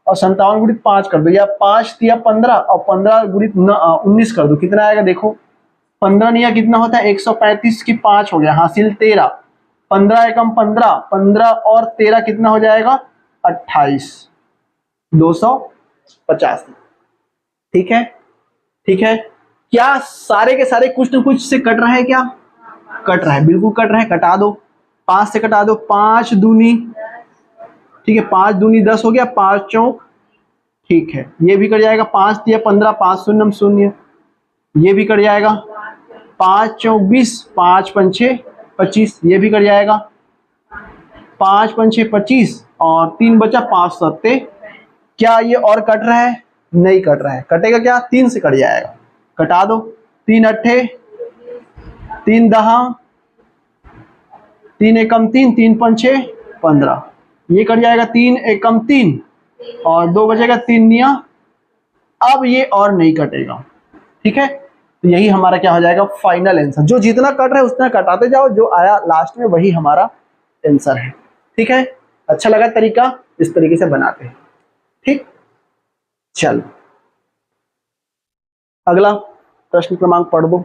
और 57 गुणित 5 कर दो, या 5 तिया 15 और 15 गुणित 19 कर दो। कितना आएगा देखो, 15 निया कितना होता है? 135 की 5 हो गया, हासिल 13। 15 एकम 15, 15 और 13 कितना हो जाएगा? 28, 285। ठीक है, क्या सारे के सारे कुछ न कुछ से कट रहा है? क्या कट रहा है? बिल्कुल कट रहा है, कटा दो। 5 से कटा दो, 5 दूनी, ठीक है, 5 दूनी 10 हो गया, 5 चौक, ठीक है, ये भी कट जाएगा। 5 तिया 15, 5 शून्यम शून्य, ये भी कट जाएगा। 5 चौक 20, 5 पंचे 25, ये भी कट जाएगा। 5 पंचे 25 और 3 बचा 5 सत्ते। क्या ये और कट रहा है? नहीं कट रहा है। कटेगा क्या? 3 से कट जाएगा, कटा दो। 3 अट्ठे 3 दहा, 3 एकम 3, 3 पंचे 15, ये कट जाएगा। 3 एकम 3 और 2 बचेगा 3 निया। अब ये और नहीं कटेगा। ठीक है, तो यही हमारा क्या हो जाएगा, फाइनल आंसर। जो जितना कट रहा है उतना कटाते जाओ, जो आया लास्ट में वही हमारा आंसर है। ठीक है, अच्छा लगा तरीका, इस तरीके से बनाते हैं। ठीक, चलो अगला प्रश्न क्रमांक पढ़ दो।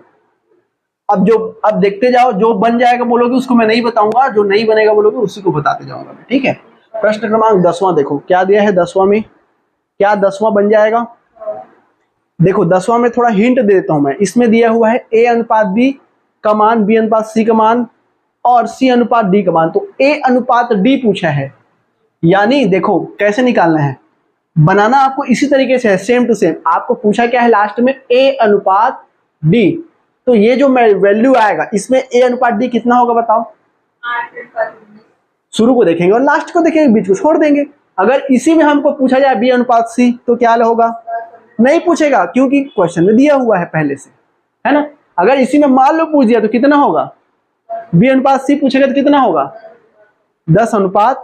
अब देखते जाओ, जो बन जाएगा बोलोगे उसको मैं नहीं बताऊंगा, जो नहीं बनेगा बोलोगे उसी को बताते जाऊंगा मैं। ठीक है, प्रश्न क्रमांक 10वां देखो क्या दिया है 10वां में, क्या 10वां बन जाएगा। देखो 10वां में थोड़ा हिंट दे देता हूं मैं। इसमें दिया हुआ है a अनुपात b का मान, b अनुपात c का मान और c अनुपात d का मान। तो a अनुपात d पूछा है, यानी देखो कैसे निकालना है, बनाना आपको इसी तरीके से है, सेम टू सेम। आपको पूछा क्या है लास्ट में, a अनुपात d। तो ये जो वैल्यू आएगा इसमें a अनुपात d कितना होगा बताओ। 8:19। शुरू को देखेंगे और लास्ट को देखेंगे, बीच को छोड़ देंगे। अगर इसी में हमको पूछा जाए b अनुपात c तो क्या होगा, नहीं पूछेगा क्योंकि क्वेश्चन में दिया हुआ है पहले से, है ना। अगर इसी में मान लो पूछ दिया तो कितना होगा, b अनुपात c पूछेगा तो कितना होगा 10:15,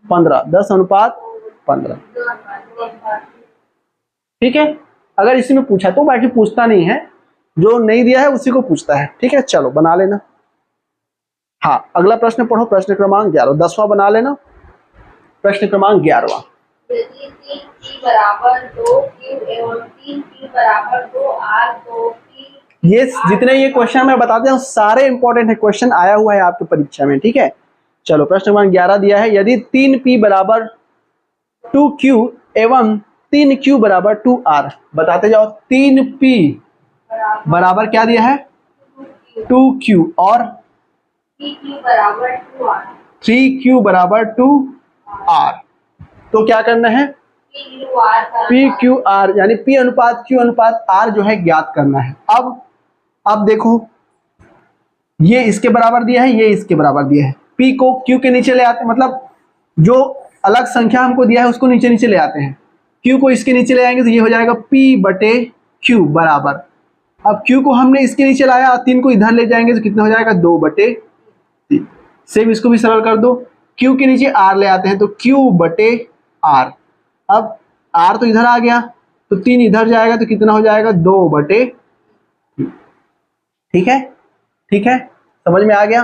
10:15। ठीक है, अगर इसी में पूछा तो, बाकी पूछता नहीं है, जो नहीं दिया है उसी को पूछता है। ठीक है, चलो बना लेना। हाँ, अगला प्रश्न पढ़ो, प्रश्न क्रमांक 11, 10वां बना लेना, प्रश्न क्रमांक 11वां। यदि 3p बराबर 2q एवं 3p बराबर 2r तो p ये जितने ये क्वेश्चन मैं बताते हूँ सारे इंपॉर्टेंट है, क्वेश्चन आया हुआ है आपके परीक्षा में। ठीक है, चलो प्रश्न क्रमांक 11 दिया है, यदि 3p बराबर 2q एवं 3q बराबर 2r, बताते जाओ। 3p बराबर क्या दिया है 2q और 3q बराबर 2r, 3q बराबर 2r। तो क्या करना है, pqr का PQR यानी P अनुपात Q अनुपात R जो है ज्ञात करना है। अब देखो ये इसके बराबर दिया है, ये इसके बराबर दिया है। P को Q के नीचे ले आते हैं, मतलब जो अलग संख्या हमको दिया है उसको नीचे नीचे ले आते हैं। Q को इसके नीचे ले आएंगे तो ये हो जाएगा P/Q बराबर। अब Q को हमने इसके नीचे लाया और 3 को इधर ले जाएंगे तो कितना हो जाएगा 2/3। सेम इसको भी सरल कर दो, Q के नीचे R ले आते हैं तो Q/R। अब R तो इधर आ गया तो 3 इधर जाएगा तो कितना हो जाएगा 2/3। ठीक है, ठीक है, समझ में आ गया।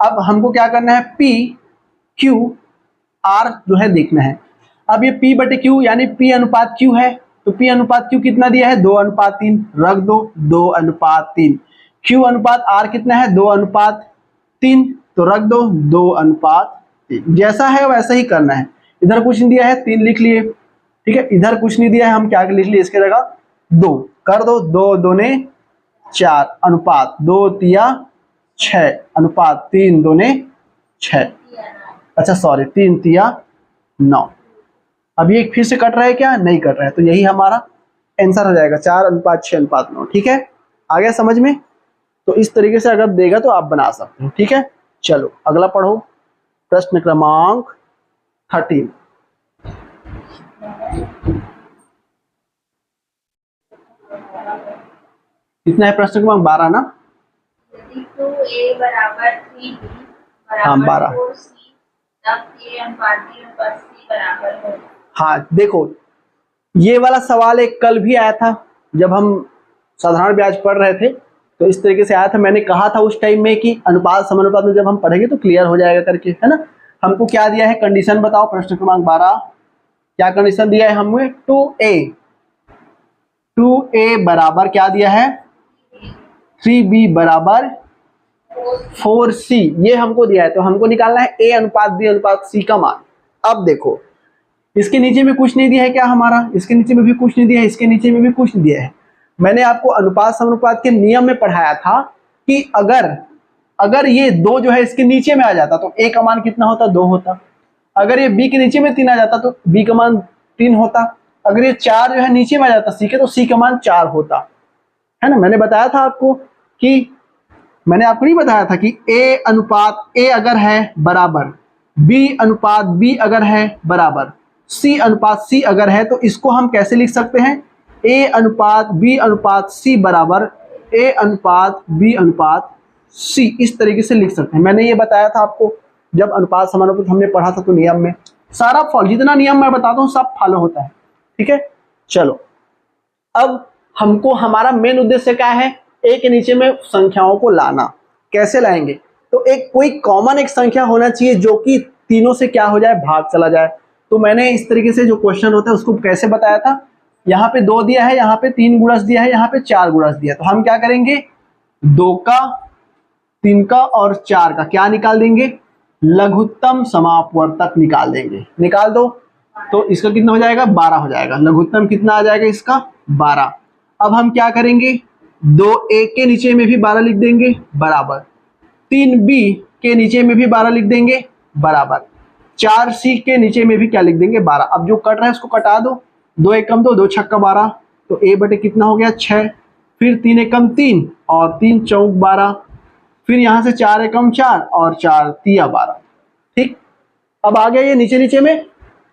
अब हमको क्या करना है, PQR जो है देखना है। अब ये P/Q यानी P अनुपात Q है, तो P अनुपात Q कितना दिया है 2:3, रख दो 2:3। Q अनुपात R कितना है 2:3, तो रख दो 2:3। जैसा है वैसा ही करना है। इधर कुछ नहीं दिया है 3 लिख लिए, ठीक है, इधर कुछ नहीं दिया है, हम क्या लिख लिए इसके जगह 2 कर दो, 2×2 = 4 अनुपात 2×3 = 6 अनुपात 3×2 = 6। अच्छा सॉरी 3×3 = 9। अब ये फिर से कट रहा है क्या, नहीं कट रहा है, तो यही हमारा आंसर हो जाएगा 4:6:9। ठीक है, आ गया समझ में। तो इस तरीके से अगर देगा तो आप बना सकते हो। ठीक है, चलो अगला पढ़ो, प्रश्न क्रमांक 13। कितना है प्रश्न क्रमांक 12 ना, यदि 2a बराबर 3b हाँ, 12। बराबर 4c तब a अनुपात b अनुपात c बराबर हो। हाँ देखो, ये वाला सवाल एक कल भी आया था जब हम साधारण ब्याज पढ़ रहे थे, तो इस तरीके से आया था। मैंने कहा था उस टाइम में कि अनुपात समानुपात में जब हम पढ़ेंगे तो क्लियर हो जाएगा करके, है ना। हमको क्या दिया है, कंडीशन बताओ। प्रश्न क्रमांक 12 क्या कंडीशन दिया है हमें, 2a बराबर क्या दिया है 3b बराबर 4c, ये हमको दिया है। तो हमको निकालना है a अनुपात b अनुपात c का मान। अब देखो इसके नीचे में कुछ नहीं दिया है क्या हमारा, इसके नीचे में भी कुछ नहीं दिया है, इसके नीचे में भी कुछ नहीं दिया है। मैंने आपको अनुपात समानुपात के नियम में पढ़ाया था कि अगर ये 2 जो है इसके नीचे में आ जाता तो a का मान कितना होता, 2 होता। अगर ये b के नीचे में 3 आ जाता तो b का मान 3 होता। अगर ये 4 जो है नीचे में आ जाता c के, तो c का मान 4 होता, है ना। मैंने बताया था आपको कि मैंने आपको नहीं बताया था कि a अनुपात a अगर है बराबर b अनुपात b अगर है बराबर c अनुपात c अगर है, तो इसको हम कैसे लिख सकते हैं, a अनुपात b अनुपात c बराबर a अनुपात b अनुपात c, इस तरीके से लिख सकते हैं। मैंने ये बताया था आपको जब अनुपात समानुपात हमने पढ़ा था, तो नियम में सारा फॉलो, जितना नियम मैं बताता हूँ सब फॉलो होता है। ठीक है, चलो अब हमको हमारा मेन उद्देश्य क्या है, ए के नीचे में संख्याओं को लाना। कैसे लाएंगे? तो एक कोई कॉमन एक संख्या होना चाहिए जो कि तीनों से क्या हो जाए, भाग चला जाए। तो मैंने इस तरीके से जो क्वेश्चन होता है उसको कैसे बताया था, यहाँ पे 2 दिया है, यहाँ पे 3 गुणज दिया है, यहाँ पे 4 गुणज दिया है। तो हम क्या करेंगे, 2 का, 3 का और 4 का क्या निकाल देंगे, लघुत्तम समापवर्तक निकाल देंगे। निकाल दो तो इसका कितना हो जाएगा, 12 हो जाएगा। लघुत्तम कितना आ जाएगा इसका, 12। अब हम क्या करेंगे, 2a के नीचे में भी 12 लिख देंगे बराबर, 3b के नीचे में भी 12 लिख देंगे बराबर, 4c के नीचे में भी क्या लिख देंगे, 12। अब जो कट रहा है उसको कटा दो, 2 एकम 2, 2 छक्का 12, तो a बटे कितना हो गया 6, फिर 3 एकम 3 और 3 चौक 12, फिर यहाँ से 4 एकम 4 और 4 तिया 12। ठीक, अब आ गया ये नीचे नीचे में।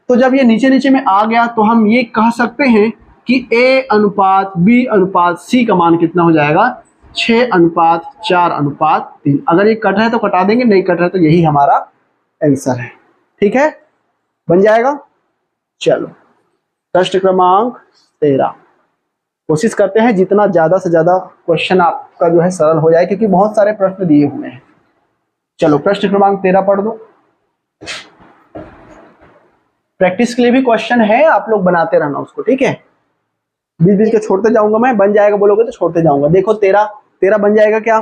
तो जब ये नीचे नीचे में आ गया तो हम ये कह सकते हैं कि a अनुपात b अनुपात c का मान कितना हो जाएगा, 6 अनुपात 4 अनुपात 3। अगर ये कट रहा है तो कटा देंगे, नहीं कट रहा है तो यही हमारा आंसर है। ठीक है, बन जाएगा। चलो प्रश्न क्रमांक 13, कोशिश करते हैं जितना ज़्यादा से ज़्यादा क्वेश्चन आपका जो है सरल हो जाए, क्योंकि बहुत सारे प्रश्न दिए हुए हैं। चलो प्रश्न क्रमांक 13 पढ़ दो। प्रैक्टिस के लिए भी क्वेश्चन है, आप लोग बनाते रहना उसको, ठीक है। बीच बीच के छोड़ते जाऊंगा मैं, बन जाएगा बोलोगे तो छोड़ते जाऊंगा। देखो 13 बन जाएगा क्या,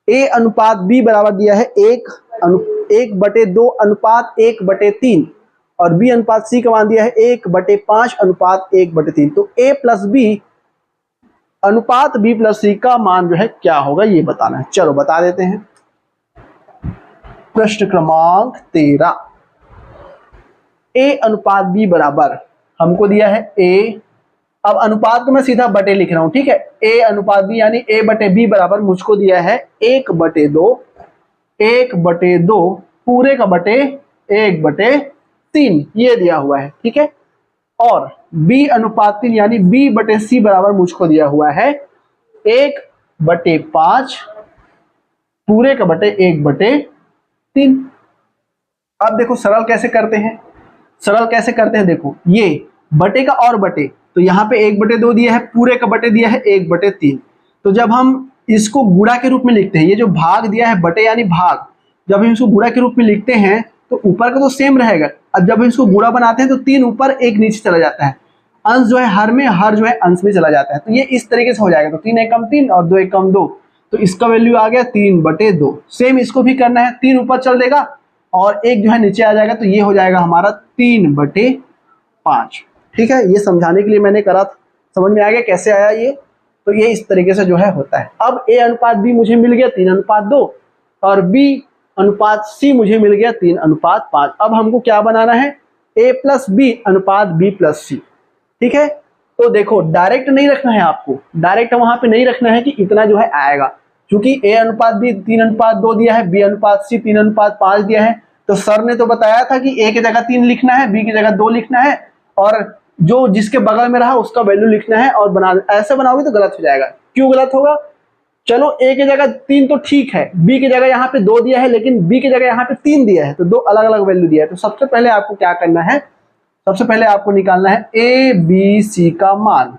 a अनुपात b बराबर दिया है 1/2 अनुपात 1/3 और b अनुपात c का मान दिया है 1/5 अनुपात 1/3। तो a प्लस b अनुपात b प्लस c का मान जो है क्या होगा ये बताना है। चलो बता देते हैं। प्रश्न क्रमांक 13, a अनुपात b बराबर हमको दिया है a, अब अनुपात को मैं सीधा बटे लिख रहा हूं, ठीक है। a अनुपात b यानी a बटे b बराबर मुझको दिया है 1/2 पूरे का बटे 1/3 ये दिया हुआ है, ठीक है। और b अनुपात 3 यानी b बटे c बराबर मुझको दिया हुआ है 1/5 पूरे का बटे 1/3। अब देखो सरल कैसे करते हैं, देखो ये बटे का और बटे, तो यहाँ पे 1/2 दिया है, पूरे का बटे दिया है 1/3। तो जब हम इसको गुणा के रूप में लिखते हैं, ये जो भाग दिया है बटे यानी भाग, जब हम इसको गुणा के रूप में लिखते हैं तो ऊपर का तो सेम रहेगा। अब जब हम इसको गुणा बनाते हैं तो 3 ऊपर 1 नीचे चला जाता है, अंश जो है हर में, हर जो है अंश में चला जाता है। तो ये इस तरीके से हो जाएगा। तो 3 एकम 3 और 2 एकम 2, तो इसका वैल्यू आ गया 3/2। सेम इसको भी करना है, 3 ऊपर चल देगा और 1 जो है नीचे आ जाएगा, तो ये हो जाएगा हमारा 3/5। ठीक है, ये समझाने के लिए मैंने करा था। समझ में आ गया कैसे आया ये? तो ये इस तरीके से जो है होता है। अब a अनुपात b मुझे मिल गया 3/2 और b अनुपात c मुझे मिल गया 3/5। अब हमको क्या बनाना है, a प्लस b अनुपात b प्लस c। ठीक है, तो देखो डायरेक्ट नहीं रखना है आपको, डायरेक्ट वहां पे नहीं रखना है कि इतना जो है आएगा, क्योंकि a अनुपात b 3/2 दिया है, b अनुपात c 3/5 दिया है। तो सर ने तो बताया था कि a की जगह 3 लिखना है, b की जगह 2 लिखना है और जो जिसके बगल में रहा उसका वैल्यू लिखना है और बना। ऐसे बनाओगे तो गलत हो जाएगा। क्यों गलत होगा? चलो a की जगह 3 तो ठीक है, b की जगह यहाँ पे 2 दिया है, लेकिन b की जगह यहाँ पे 3 दिया है, तो 2 अलग अलग वैल्यू दिया है। तो सबसे पहले आपको क्या करना है, सबसे पहले आपको निकालना है a b c का मान।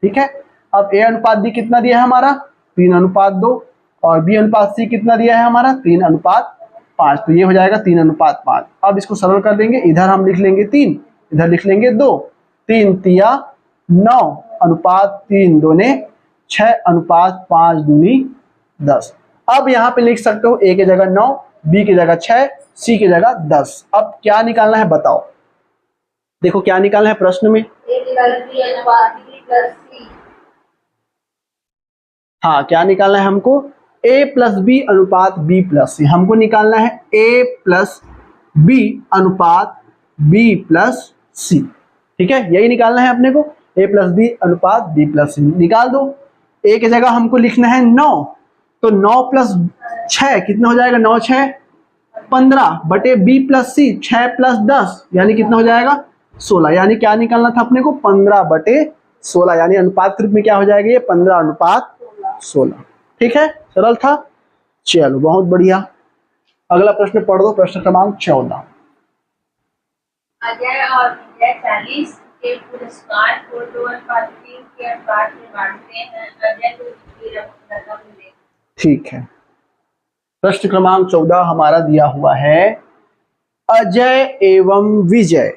ठीक है, अब a अनुपात b कितना दिया है हमारा 3/2 और b अनुपात c कितना दिया है हमारा 3/5। तो ये हो जाएगा 3/5। अब इसको सरल कर देंगे, इधर हम लिख लेंगे 3, इधर लिख लेंगे 2, 3 तिया 9 अनुपात 3 दूने 6 अनुपात 5 दूनी 10। अब यहाँ पे लिख सकते हो a की जगह 9, b की जगह 6, c की जगह 10। अब क्या निकालना है बताओ, देखो क्या निकालना है प्रश्न में। हाँ, क्या निकालना है हमको, a प्लस b अनुपात b प्लस c। हमको निकालना है a प्लस b अनुपात b प्लस c। ठीक है, यही निकालना है अपने को, a प्लस b अनुपात b प्लस c। निकाल दो। a की जगह हमको लिखना है 9, तो 9 प्लस 6 कितना हो जाएगा, 9 6 15 बटे b प्लस c 6 प्लस 10 यानी कितना हो जाएगा 16। यानी क्या निकालना था अपने को 15/16, यानी अनुपात के रूप में क्या हो जाएगा ये 15/16। ठीक है, सरल था। चलो बहुत बढ़िया, अगला प्रश्न पढ़ दो, प्रश्न क्रमांक 14। अजय और विजय 40 के पुरस्कार को 2:3 के अनुपात में बांटते हैं, अजय को कितनी रकम मिलेगी? ठीक है, प्रश्न क्रमांक 14 हमारा दिया हुआ है, अजय एवं विजय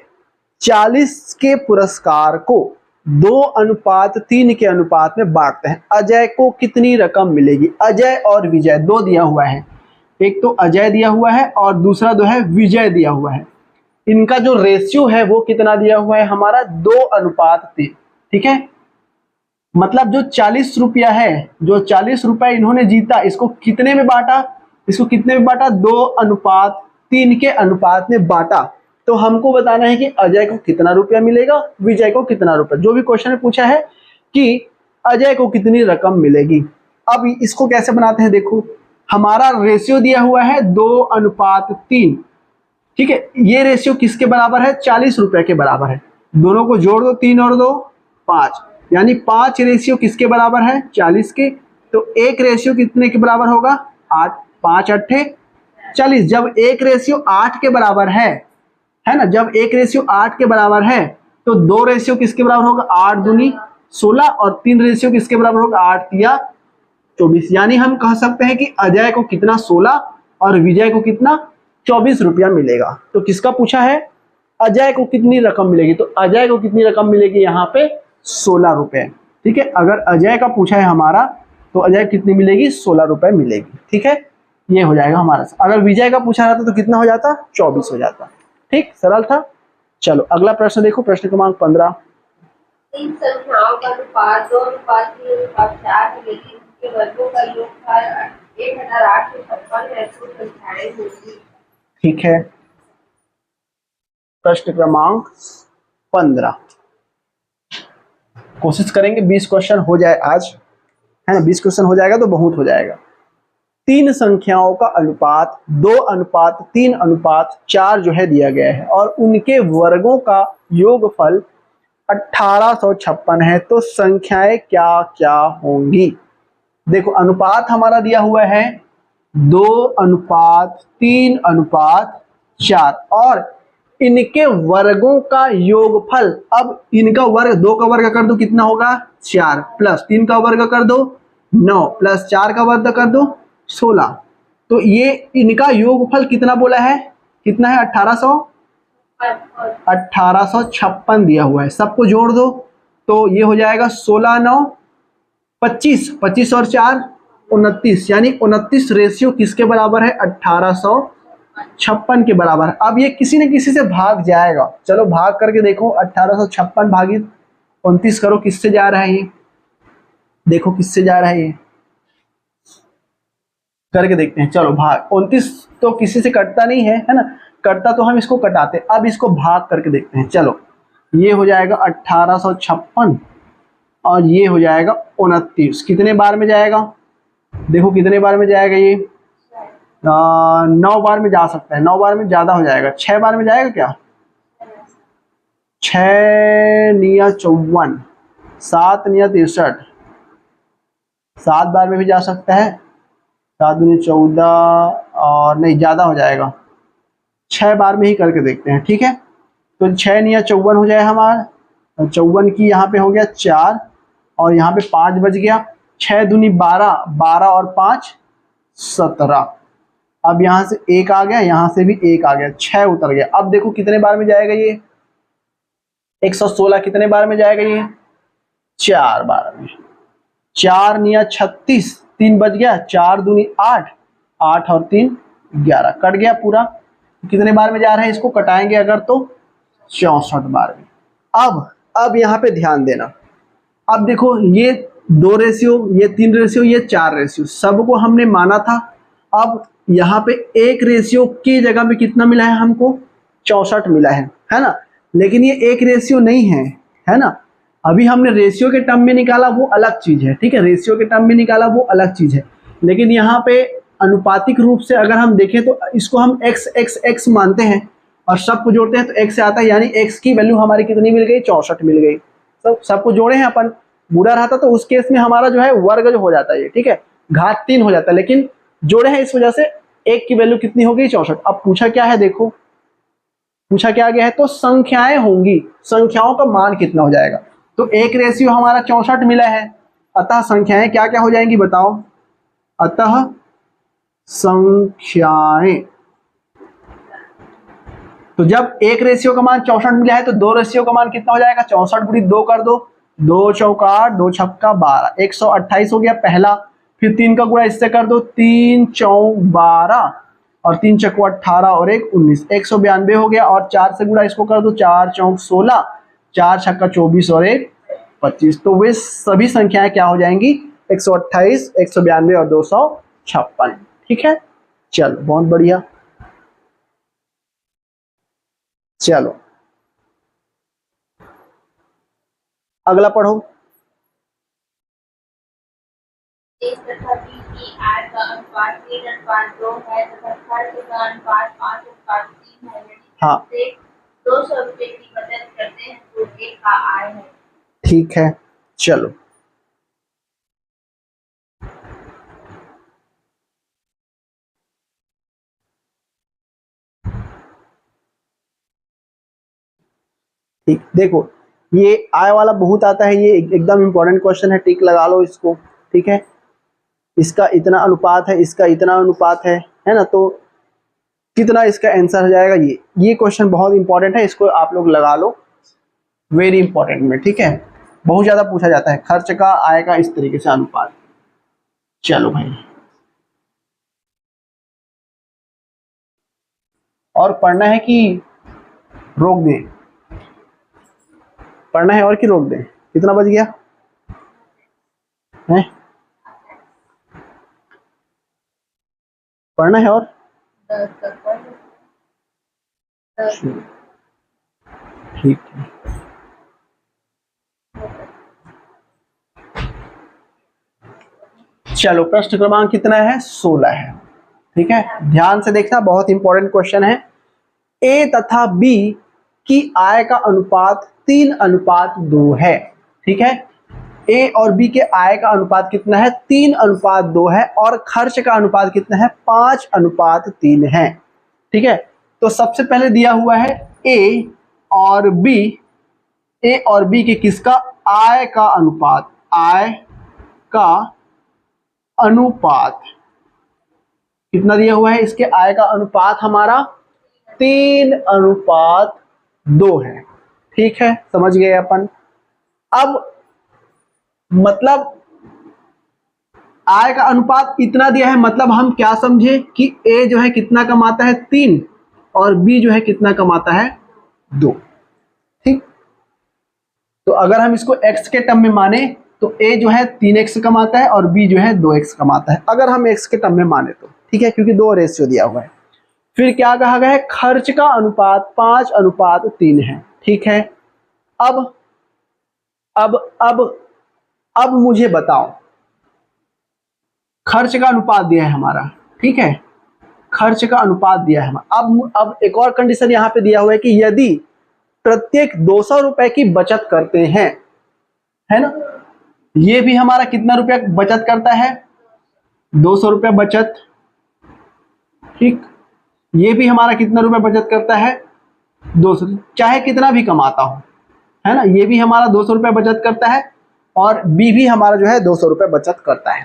40 के पुरस्कार को 2:3 के अनुपात में बांटते हैं, अजय को कितनी रकम मिलेगी? अजय और विजय दो दिया हुआ है, एक तो अजय दिया हुआ है और दूसरा जो है विजय दिया हुआ है। इनका जो रेशियो है वो कितना दिया हुआ है हमारा? 2:3। ठीक है, मतलब जो 40 रुपया है, जो 40 रुपया इन्होंने जीता, इसको कितने में बांटा? इसको कितने में बांटा? 2:3 के अनुपात में बांटा। तो हमको बताना है कि अजय को कितना रुपया मिलेगा, विजय को कितना रुपया। जो भी क्वेश्चन में पूछा है कि अजय को कितनी रकम मिलेगी। अब इसको कैसे बनाते हैं, देखो हमारा रेशियो दिया हुआ है 2:3। ठीक है, ये रेशियो किसके बराबर है? 40 रुपए के बराबर है। दोनों को जोड़ दो, 3 और 2 5, यानी 5 रेशियो किसके बराबर है? 40 के। तो एक रेशियो कितने के बराबर होगा? 8। 5 8 40। जब एक रेशियो 8 के बराबर है ना, जब एक रेशियो 8 के बराबर है तो दो रेशियो किसके बराबर होगा? 8 दूनी 16 और 3 रेशियो किसके बराबर होगा? 8 तिया 24। यानी हम कह सकते हैं कि अजय को कितना? 16 और विजय को कितना? 24 रुपया मिलेगा। तो किसका पूछा है? अजय को कितनी रकम मिलेगी? तो अजय को कितनी रकम मिलेगी यहाँ पे? 16 रुपए। ठीक है, अगर अजय का पूछा है हमारा तो अजय कितनी मिलेगी? 16 रुपए मिलेगी। ठीक है, ये हो जाएगा हमारा। अगर विजय का पूछा जाता तो कितना हो जाता? 24 हो जाता। ठीक, सरल था। चलो अगला प्रश्न देखो, प्रश्न क्रमांक 15। 3 संख्याओं का अनुपात 2:3:4 है, लेकिन उनके वर्गों का योगफल 1856 है, तो संख्याएं होंगी। ठीक है, प्रश्न क्रमांक 15 कोशिश करेंगे 20 क्वेश्चन हो जाए आज, है ना। 20 क्वेश्चन हो जाएगा तो बहुत हो जाएगा। 3 संख्याओं का अनुपात 2:3:4 जो है दिया गया है और उनके वर्गों का योगफल 1856 है, तो संख्याएं क्या क्या होंगी? देखो अनुपात हमारा दिया हुआ है 2:3:4 और इनके वर्गों का योगफल। अब इनका वर्ग, 2 का वर्ग कर दो कितना होगा? 4, प्लस 3 का वर्ग कर दो 9, प्लस 4 का वर्ग कर दो 16। तो ये इनका योगफल कितना बोला है? कितना है? 1856 दिया हुआ है। सबको जोड़ दो तो ये हो जाएगा 16 9 25, 25 और 4 29, यानी 29 रेशियो किसके बराबर है? 1856 के बराबर। अब ये किसी न किसी से भाग जाएगा। चलो भाग करके देखो, 1856 भागित 29 करो, किससे जा रहा है ये? देखो किससे जा रहा है ये, करके देखते हैं। चलो भाग, 29 तो किसी से कटता नहीं है, है ना, कटता तो हम इसको कटाते। अब इसको भाग करके देखते हैं। चलो ये हो जाएगा 1856 और ये हो जाएगा 29। कितने बार में जाएगा? देखो कितने बार में जाएगा ये? 9 बार में जा सकता है। 9 बार में ज्यादा हो जाएगा। 6 बार में जाएगा क्या? 6 निया 54, 7 निया 63, 7 बार में भी जा सकता है। 7 दूनी 14 और नहीं, ज्यादा हो जाएगा। 6 बार में ही करके देखते हैं। ठीक है, तो 6 निया 54 हो जाए हमारा। 54 की यहाँ पे हो गया 4 और यहाँ पे 5 बच गया। 6 दूनी 12, 12 और 5 17। अब यहाँ से 1 आ गया, यहाँ से भी 1 आ गया, 6 उतर गया। अब देखो कितने बार में जाएगा ये? 116 कितने बार में जाएगा ये? 4 बार में। 4 निया 36, 3 बच गया। 4 दूनी 8, 8 और 3 11, कट गया पूरा। कितने बार में जा रहा है? इसको कटाएंगे अगर तो 64 बार में। अब यहाँ पे ध्यान देना। अब देखो ये 2 रेशियो, ये 3 रेशियो, ये 4 रेशियो, सबको हमने माना था। अब यहाँ पे एक रेशियो की जगह में कितना मिला है हमको? 64 मिला है ना। लेकिन ये एक रेशियो नहीं है ना। अभी हमने रेशियो के टर्म में निकाला, वो अलग चीज है। ठीक है, रेशियो के टर्म में निकाला वो अलग चीज है। लेकिन यहाँ पे अनुपातिक रूप से अगर हम देखें तो इसको हम x x x मानते हैं और सबको जोड़ते हैं तो x से आता है, यानी x की वैल्यू हमारी कितनी मिल गई? 64 मिल गई। सबको जोड़े हैं अपन। बुरा रहता तो उस केस में हमारा जो है वर्ग जो हो जाता है ये, ठीक है, घात 3 हो जाता है। लेकिन जोड़े हैं इस वजह से 1 की वैल्यू कितनी हो गई? 64। अब पूछा क्या है देखो, पूछा क्या गया है, तो संख्याएं होंगी, संख्याओं का मान कितना हो जाएगा। तो एक रेशियो हमारा 64 मिला है, अतः संख्याएं क्या क्या हो जाएंगी बताओ। अतः संख्याएं, तो जब एक रेशियो का मान 64 मिला है तो दो रेशियो का मान कितना हो जाएगा, 64 गुणित 2 कर दो, 2 चौका 8, 2 छक्का 12, 128 हो गया पहला। फिर 3 का गुणा इससे कर दो, 3 चौक 12 और 3 चक्को 18 और 1 19, 192 हो गया। और 4 से गुणा इसको कर दो, 4 चौक 16, 4 छक्का 24 और 1 25। तो वे सभी संख्याएं क्या हो जाएंगी, 128, 192 और 256। ठीक है, चलो बहुत बढ़िया। चलो अगला पढ़ो। एक तथा बी की आय का अनुपात 3:2 है तथा खर्च का अनुपात 5:3 है। यदि हाँ। से 200 रुपए की बचत करते हैं तो ए का आय है। ठीक है, चलो ठीक, देखो ये आय वाला बहुत आता है, ये एकदम इंपॉर्टेंट क्वेश्चन है, टिक लगा लो इसको। ठीक है, इसका इतना अनुपात है, इसका इतना अनुपात है ना, तो कितना इसका आंसर हो जाएगा। ये क्वेश्चन बहुत इंपॉर्टेंट है, इसको आप लोग लगा लो, वेरी इंपॉर्टेंट में। ठीक है, बहुत ज्यादा पूछा जाता है खर्च का आय का इस तरीके से अनुपात। चलो भाई, और पढ़ना है कि रोक दें, पढ़ना है और कि रोक दें, कितना बज गया है, पढ़ना है और 10 तक पढ़ लो। 10 ठीक है। चलो प्रश्न क्रमांक कितना है, 16 है। ठीक है, ध्यान से देखना, बहुत इंपॉर्टेंट क्वेश्चन है। ए तथा बी की आय का अनुपात 3:2 है। ठीक है, ए और बी के आय का अनुपात कितना है, 3:2 है, और खर्च का अनुपात कितना है, 5:3 है। ठीक है, तो सबसे पहले दिया हुआ है ए और बी, ए और बी के किसका, आय का अनुपात, आय का अनुपात कितना दिया हुआ है, इसके आय का अनुपात हमारा 3:2 है। ठीक है, समझ गए अपन। अब मतलब आय का अनुपात इतना दिया है, मतलब हम क्या समझे कि ए जो है कितना कमाता है, 3, और बी जो है कितना कमाता है, 2। ठीक, तो अगर हम इसको x के टर्म में माने तो a जो है 3x कमाता है और b जो है 2x कमाता है, अगर हम x के टर्म में माने तो। ठीक है, क्योंकि 2 रेशियो दिया हुआ है। फिर क्या कहा गया है, खर्च का अनुपात 5:3 है। ठीक है, अब मुझे बताओ, खर्च का अनुपात दिया है हमारा। ठीक है, खर्च का अनुपात दिया है हमारा। अब एक और कंडीशन यहाँ पे दिया हुआ है कि यदि प्रत्येक 200 रुपए की बचत करते हैं, है ना, ये भी हमारा कितना रुपया बचत करता है, 200 रुपया बचत। ठीक, ये भी हमारा कितना रुपया बचत करता है, 200, चाहे कितना भी कमाता हो, है ना, ये भी हमारा 200 रुपया बचत करता है, और बी भी हमारा जो है 200 रुपया बचत करता है।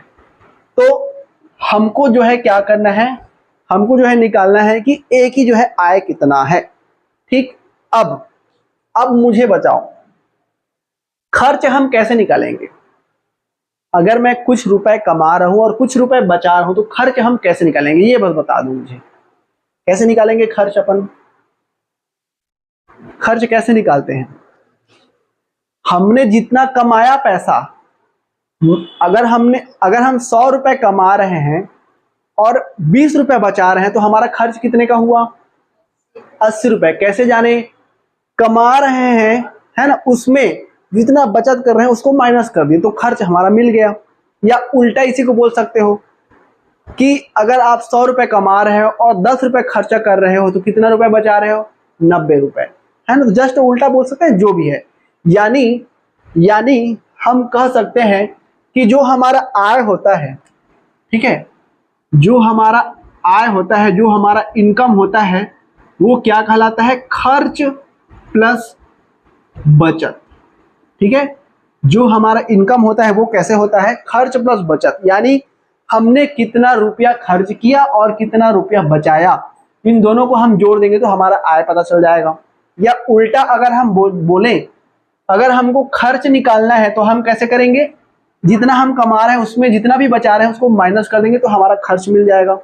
तो हमको जो है क्या करना है, हमको जो है निकालना है कि ए की जो है आय कितना है। ठीक, अब मुझे बताओ, खर्च हम कैसे निकालेंगे। अगर मैं कुछ रुपए कमा रहा हूं और कुछ रुपए बचा रहा हूं तो खर्च हम कैसे निकालेंगे, ये बस बता दो मुझे, कैसे निकालेंगे खर्च। अपन खर्च कैसे निकालते हैं, हमने जितना कमाया पैसा, अगर हम 100 रुपए कमा रहे हैं और 20 रुपए बचा रहे हैं तो हमारा खर्च कितने का हुआ, 80 रुपए। कैसे जाने, कमा रहे हैं, है ना, उसमें जितना बचत कर रहे हैं उसको माइनस कर दिए तो खर्च हमारा मिल गया। या उल्टा इसी को बोल सकते हो कि अगर आप 100 रुपए कमा रहे हो और 10 रुपए खर्चा कर रहे हो तो कितना रुपए बचा रहे हो, 90 रुपए, है ना। तो जस्ट उल्टा बोल सकते हैं, जो भी है। यानी हम कह सकते हैं कि जो हमारा आय होता है, ठीक है, जो हमारा आय होता है, जो हमारा इनकम होता है, वो क्या कहलाता है? खर्च प्लस बचत। ठीक है, जो हमारा इनकम होता है वो कैसे होता है? खर्च प्लस बचत, यानी हमने कितना रुपया खर्च किया और कितना रुपया बचाया, इन दोनों को हम जोड़ देंगे तो हमारा आय पता चल जाएगा। या उल्टा अगर हम बोलें, अगर हमको खर्च निकालना है तो हम कैसे करेंगे? जितना हम कमा रहे हैं उसमें जितना भी बचा रहे हैं उसको माइनस कर देंगे तो हमारा खर्च मिल जाएगा।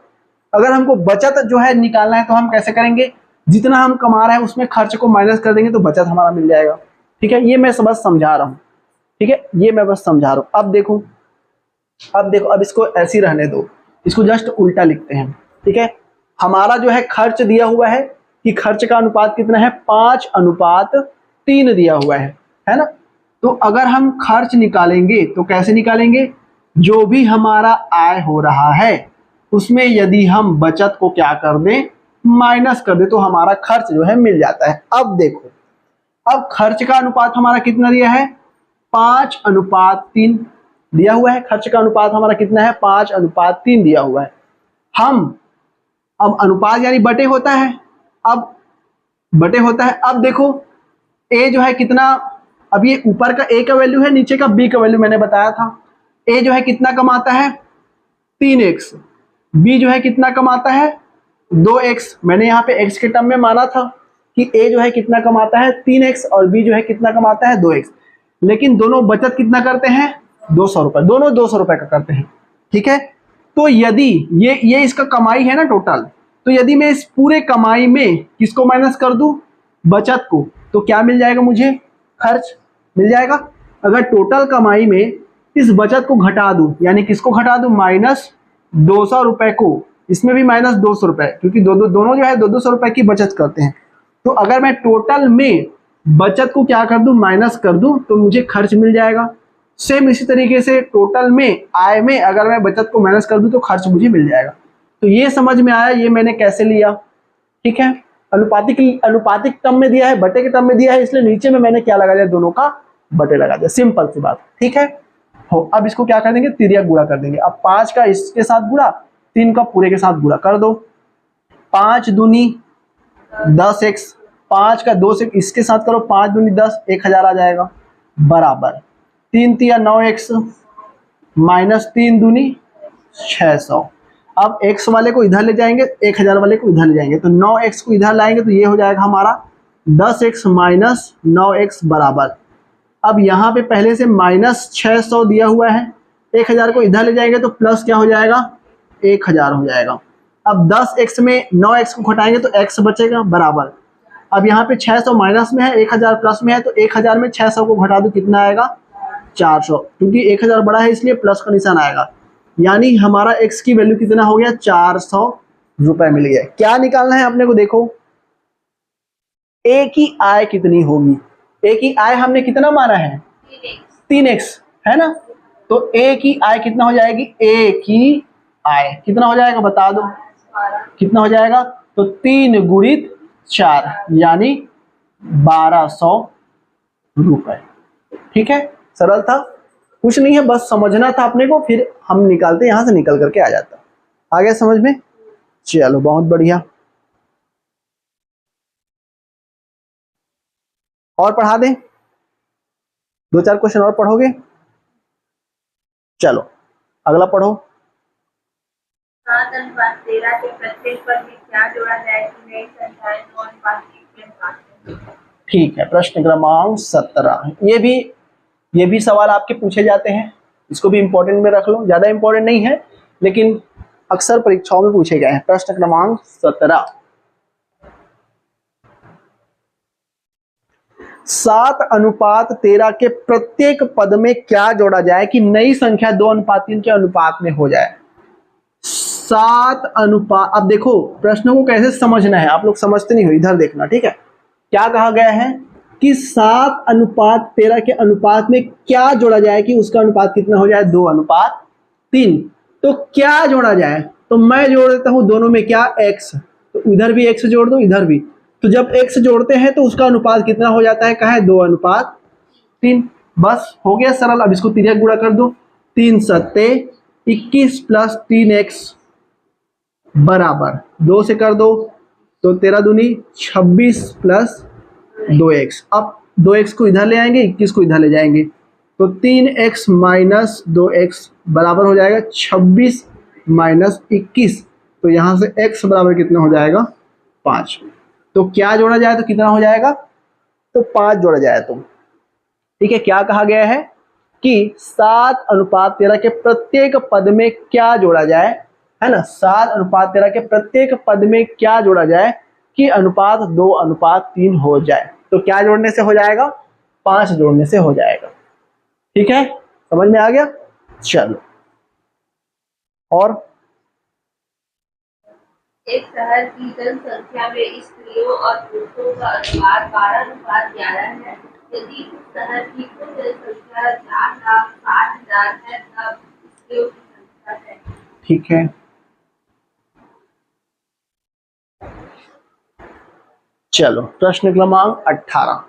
अगर हमको बचत जो है निकालना है तो हम कैसे करेंगे? जितना हम कमा रहे हैं उसमें खर्च को माइनस कर देंगे तो बचत हमारा मिल जाएगा। ठीक है, ये मैं बस समझा रहा हूँ। ठीक है, ये मैं बस समझा रहा हूँ। अब देखो, अब इसको ऐसे ही रहने दो, इसको जस्ट उल्टा लिखते हैं। ठीक है, हमारा जो है खर्च दिया हुआ है कि खर्च का अनुपात कितना है? 5:3 दिया हुआ है ना? तो अगर हम खर्च निकालेंगे तो कैसे निकालेंगे? जो भी हमारा आय हो रहा है उसमें यदि हम बचत को क्या कर दें? माइनस कर दे तो हमारा खर्च जो है मिल जाता है। अब देखो, अब खर्च का अनुपात हमारा कितना दिया है? 5:3 दिया हुआ है। खर्च का अनुपात हमारा कितना है? 5:3 दिया हुआ है। हम अब अनुपात यानी बटे होता है, अब बटे होता है। अब देखो ए जो है कितना, अब ये ऊपर का ए का वैल्यू है, नीचे का बी का वैल्यू मैंने बताया था। ए जो है कितना कमाता है? 3x। बी जो है कितना कमाता है? 2x। मैंने यहाँ पे x के टर्म में माना था कि ए जो है कितना कमाता है? 3x और बी जो है कितना कमाता है? 2x। लेकिन दोनों बचत कितना करते हैं? 200 रुपए, दोनों 200 रुपए का करते हैं। ठीक है, तो यदि ये इसका कमाई है ना टोटल, तो यदि मैं इस पूरे कमाई में किसको माइनस कर दूं? बचत को, तो क्या मिल जाएगा मुझे? खर्च मिल जाएगा। अगर टोटल कमाई में इस बचत को घटा दूं, यानी किसको घटा दूं? -200 रुपए को, इसमें भी -200 रुपए, क्योंकि दोनों जो है 200 रुपए की बचत करते हैं। तो अगर मैं टोटल में बचत को क्या कर दूं? माइनस कर दूं, तो मुझे खर्च मिल जाएगा। सेम इसी तरीके से टोटल में आय में अगर मैं बचत को माइनस कर दूं तो खर्च मुझे मिल जाएगा। तो ये समझ में आया ये मैंने कैसे लिया। ठीक है, अनुपातिक टर्म में दिया है, बटे के टर्म में दिया है, इसलिए नीचे में मैंने क्या लगा दिया? दोनों का बटे लगा दिया। सिंपल सी बात। ठीक है, हो अब इसको क्या कर देंगे? तिर्यक गुणा कर देंगे। अब 5 का इसके साथ गुणा, 3 का पूरे के साथ गुणा कर दो। 5 दूनी 10x, 5 का 2 से इसके साथ करो, 5 दूनी 10, 1000 आ जाएगा, बराबर 3 तिया 9x -3 दूनी 600। अब x वाले को इधर ले जाएंगे, 1000 वाले को इधर ले जाएंगे, तो 9x को इधर लाएंगे तो ये हो जाएगा हमारा 10x - 9x बराबर। अब यहाँ पे पहले से -600 दिया हुआ है, 1000 को इधर ले जाएंगे तो प्लस क्या हो जाएगा? 1000 हो जाएगा। अब 10x में 9x को घटाएंगे तो x बचेगा, बराबर। अब यहाँ पे 600 माइनस में है, 1000 प्लस में है, तो 1000 में 600 को घटा दो, कितना आएगा? 400, क्योंकि 1000 बड़ा है इसलिए प्लस का निशान आएगा। यानी हमारा x की वैल्यू कितना हो गया? 400 रुपए मिल गया। क्या निकालना है अपने को? देखो a की आय कितनी होगी? a की आय हमने कितना माना है? 3x है ना? तो a की आय कितना हो जाएगी? a की आय कितना हो जाएगा बता दो, कितना हो जाएगा? तो 3 × 4 यानी 1200 रुपए। ठीक है, सरल था, कुछ नहीं है, बस समझना था अपने को, फिर हम निकालते यहां से निकल करके आ जाता। आ गया समझ में? चलो बहुत बढ़िया। और पढ़ा दें? 2-4 क्वेश्चन और पढ़ोगे? चलो अगला पढ़ो। 7:13 के प्रत्येक पद में क्या जोड़ा जाए कि नई संख्याएं 9:1 के अनुपात में? ठीक है, प्रश्न क्रमांक 17। ये भी सवाल आपके पूछे जाते हैं, इसको भी इंपॉर्टेंट में रख लो। ज्यादा इंपॉर्टेंट नहीं है लेकिन अक्सर परीक्षाओं में पूछे गए हैं। प्रश्न क्रमांक 17, 7:13 के प्रत्येक पद में क्या जोड़ा जाए कि नई संख्या 2:3 के अनुपात में हो जाए? 7 अनुपात, अब देखो प्रश्न को कैसे समझना है, आप लोग समझते नहीं हो, इधर देखना। ठीक है, क्या कहा गया है कि 7:13 के अनुपात में क्या जोड़ा जाए कि उसका अनुपात कितना हो जाए? 2:3। तो क्या जोड़ा जाए? तो मैं जोड़ देता हूं दोनों में क्या? x, तो इधर भी x जोड़ दो, इधर भी। तो जब x जोड़ते हैं तो उसका अनुपात कितना हो जाता है? कहा है 2:3। बस हो गया सरल। अब इसको तिर्यक गुणा कर दो, 3 × 7 = 21 + 3x बराबर 2 से कर दो तो 13 दूनी 26 प्लस 2x। अब 2x को इधर ले आएंगे, 21 को इधर ले जाएंगे, तो 3x माइनस 2x बराबर हो जाएगा 26 माइनस 21। तो यहाँ से x बराबर कितना हो जाएगा 5। तो क्या जोड़ा जाए तो कितना हो जाएगा, तो 5 जोड़ा जाए तो ठीक है। क्या कहा गया है कि 7:13 के प्रत्येक पद में क्या जोड़ा जाए, है ना, 7:13 के प्रत्येक पद में क्या जोड़ा जाए कि अनुपात 2:3 हो जाए। तो क्या जोड़ने से हो जाएगा, 5 जोड़ने से हो जाएगा। ठीक है, समझ में आ गया। चलो, और एक शहर की जनसंख्या में स्त्रियों और पुरुषों का अनुपात 12:11 है। यदि उस शहर की कुल जनसंख्या 4,60,000 है तब स्त्रियों की संख्या है। ठीक है, चलो प्रश्न क्रमांक 18।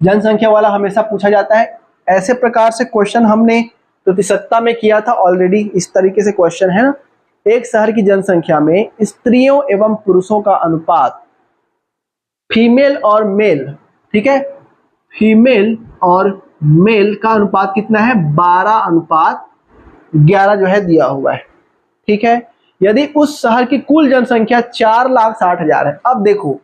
जनसंख्या वाला हमेशा पूछा जाता है। ऐसे प्रकार से क्वेश्चन हमने प्रतिशतता में किया था ऑलरेडी। इस तरीके से क्वेश्चन है ना, एक शहर की जनसंख्या में स्त्रियों एवं पुरुषों का अनुपात, फीमेल और मेल, ठीक है, फीमेल और मेल का अनुपात कितना है, 12:11 जो है दिया हुआ है। ठीक है, यदि उस शहर की कुल जनसंख्या 4,60,000 है। अब देखो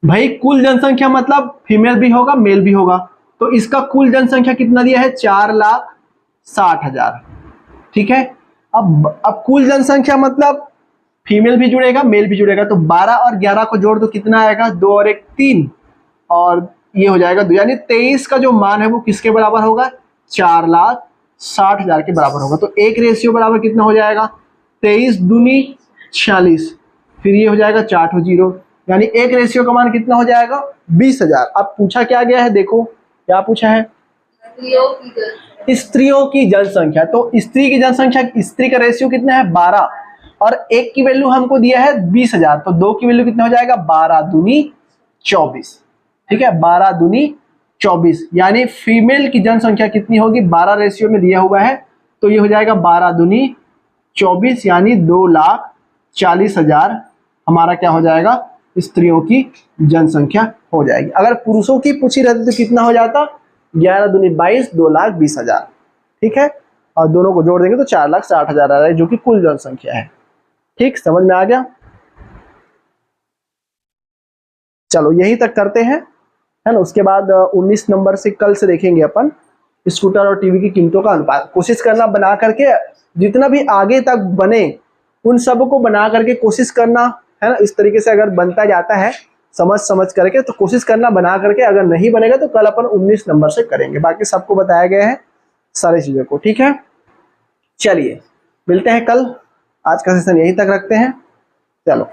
भाई, कुल जनसंख्या मतलब फीमेल भी होगा मेल भी होगा, तो इसका कुल जनसंख्या कितना दिया है, 4,60,000। ठीक है, अब कुल जनसंख्या मतलब फीमेल भी जुड़ेगा मेल भी जुड़ेगा, तो 12 और 11 को जोड़ दो, कितना आएगा, 2 और 1 3, और ये हो जाएगा 2, यानी 23 का जो मान है वो किसके बराबर होगा, 4,60,000 के बराबर होगा। तो एक रेशियो बराबर कितना हो जाएगा, 23 दूनी 46, फिर ये हो जाएगा 4 0, यानी एक रेशियो का मान कितना हो जाएगा, 20,000। अब पूछा क्या गया है, देखो क्या पूछा है, स्त्रियों की जनसंख्या। तो स्त्री की जनसंख्या, स्त्री का रेशियो कितना है, 12, और एक की वैल्यू हमको दिया है 20,000, तो 2 की वैल्यू कितना हो जाएगा, 12 दूनी 24। ठीक है, 12 दूनी 24, यानी फीमेल की जनसंख्या कितनी होगी, 12 रेशियो में दिया हुआ है, तो ये हो जाएगा 12 दूनी 24, यानी 2,40,000 हमारा क्या हो जाएगा, स्त्रियों की जनसंख्या हो जाएगी। अगर पुरुषों की पूछी रहती तो कितना हो जाता, 11 दूनी 22, 2,20,000। ठीक है, और दोनों को जोड़ देंगे तो 4,60,000 आ रहा है, जो कि कुल जनसंख्या है। ठीक, समझ में आ गया। चलो यहीं तक करते हैं, है ना। उसके बाद 19 नंबर से कल से देखेंगे अपन स्कूटर और टीवी की कीमतों का अनुपात। कोशिश करना बना करके, जितना भी आगे तक बने उन सब को बना करके कोशिश करना, है ना। इस तरीके से अगर बनता जाता है समझ करके, तो कोशिश करना बना करके, अगर नहीं बनेगा तो कल अपन 19 नंबर से करेंगे। बाकी सबको बताया गया है सारी चीजों को। ठीक है, चलिए मिलते हैं कल। आज का सेशन यहीं तक रखते हैं, चलो।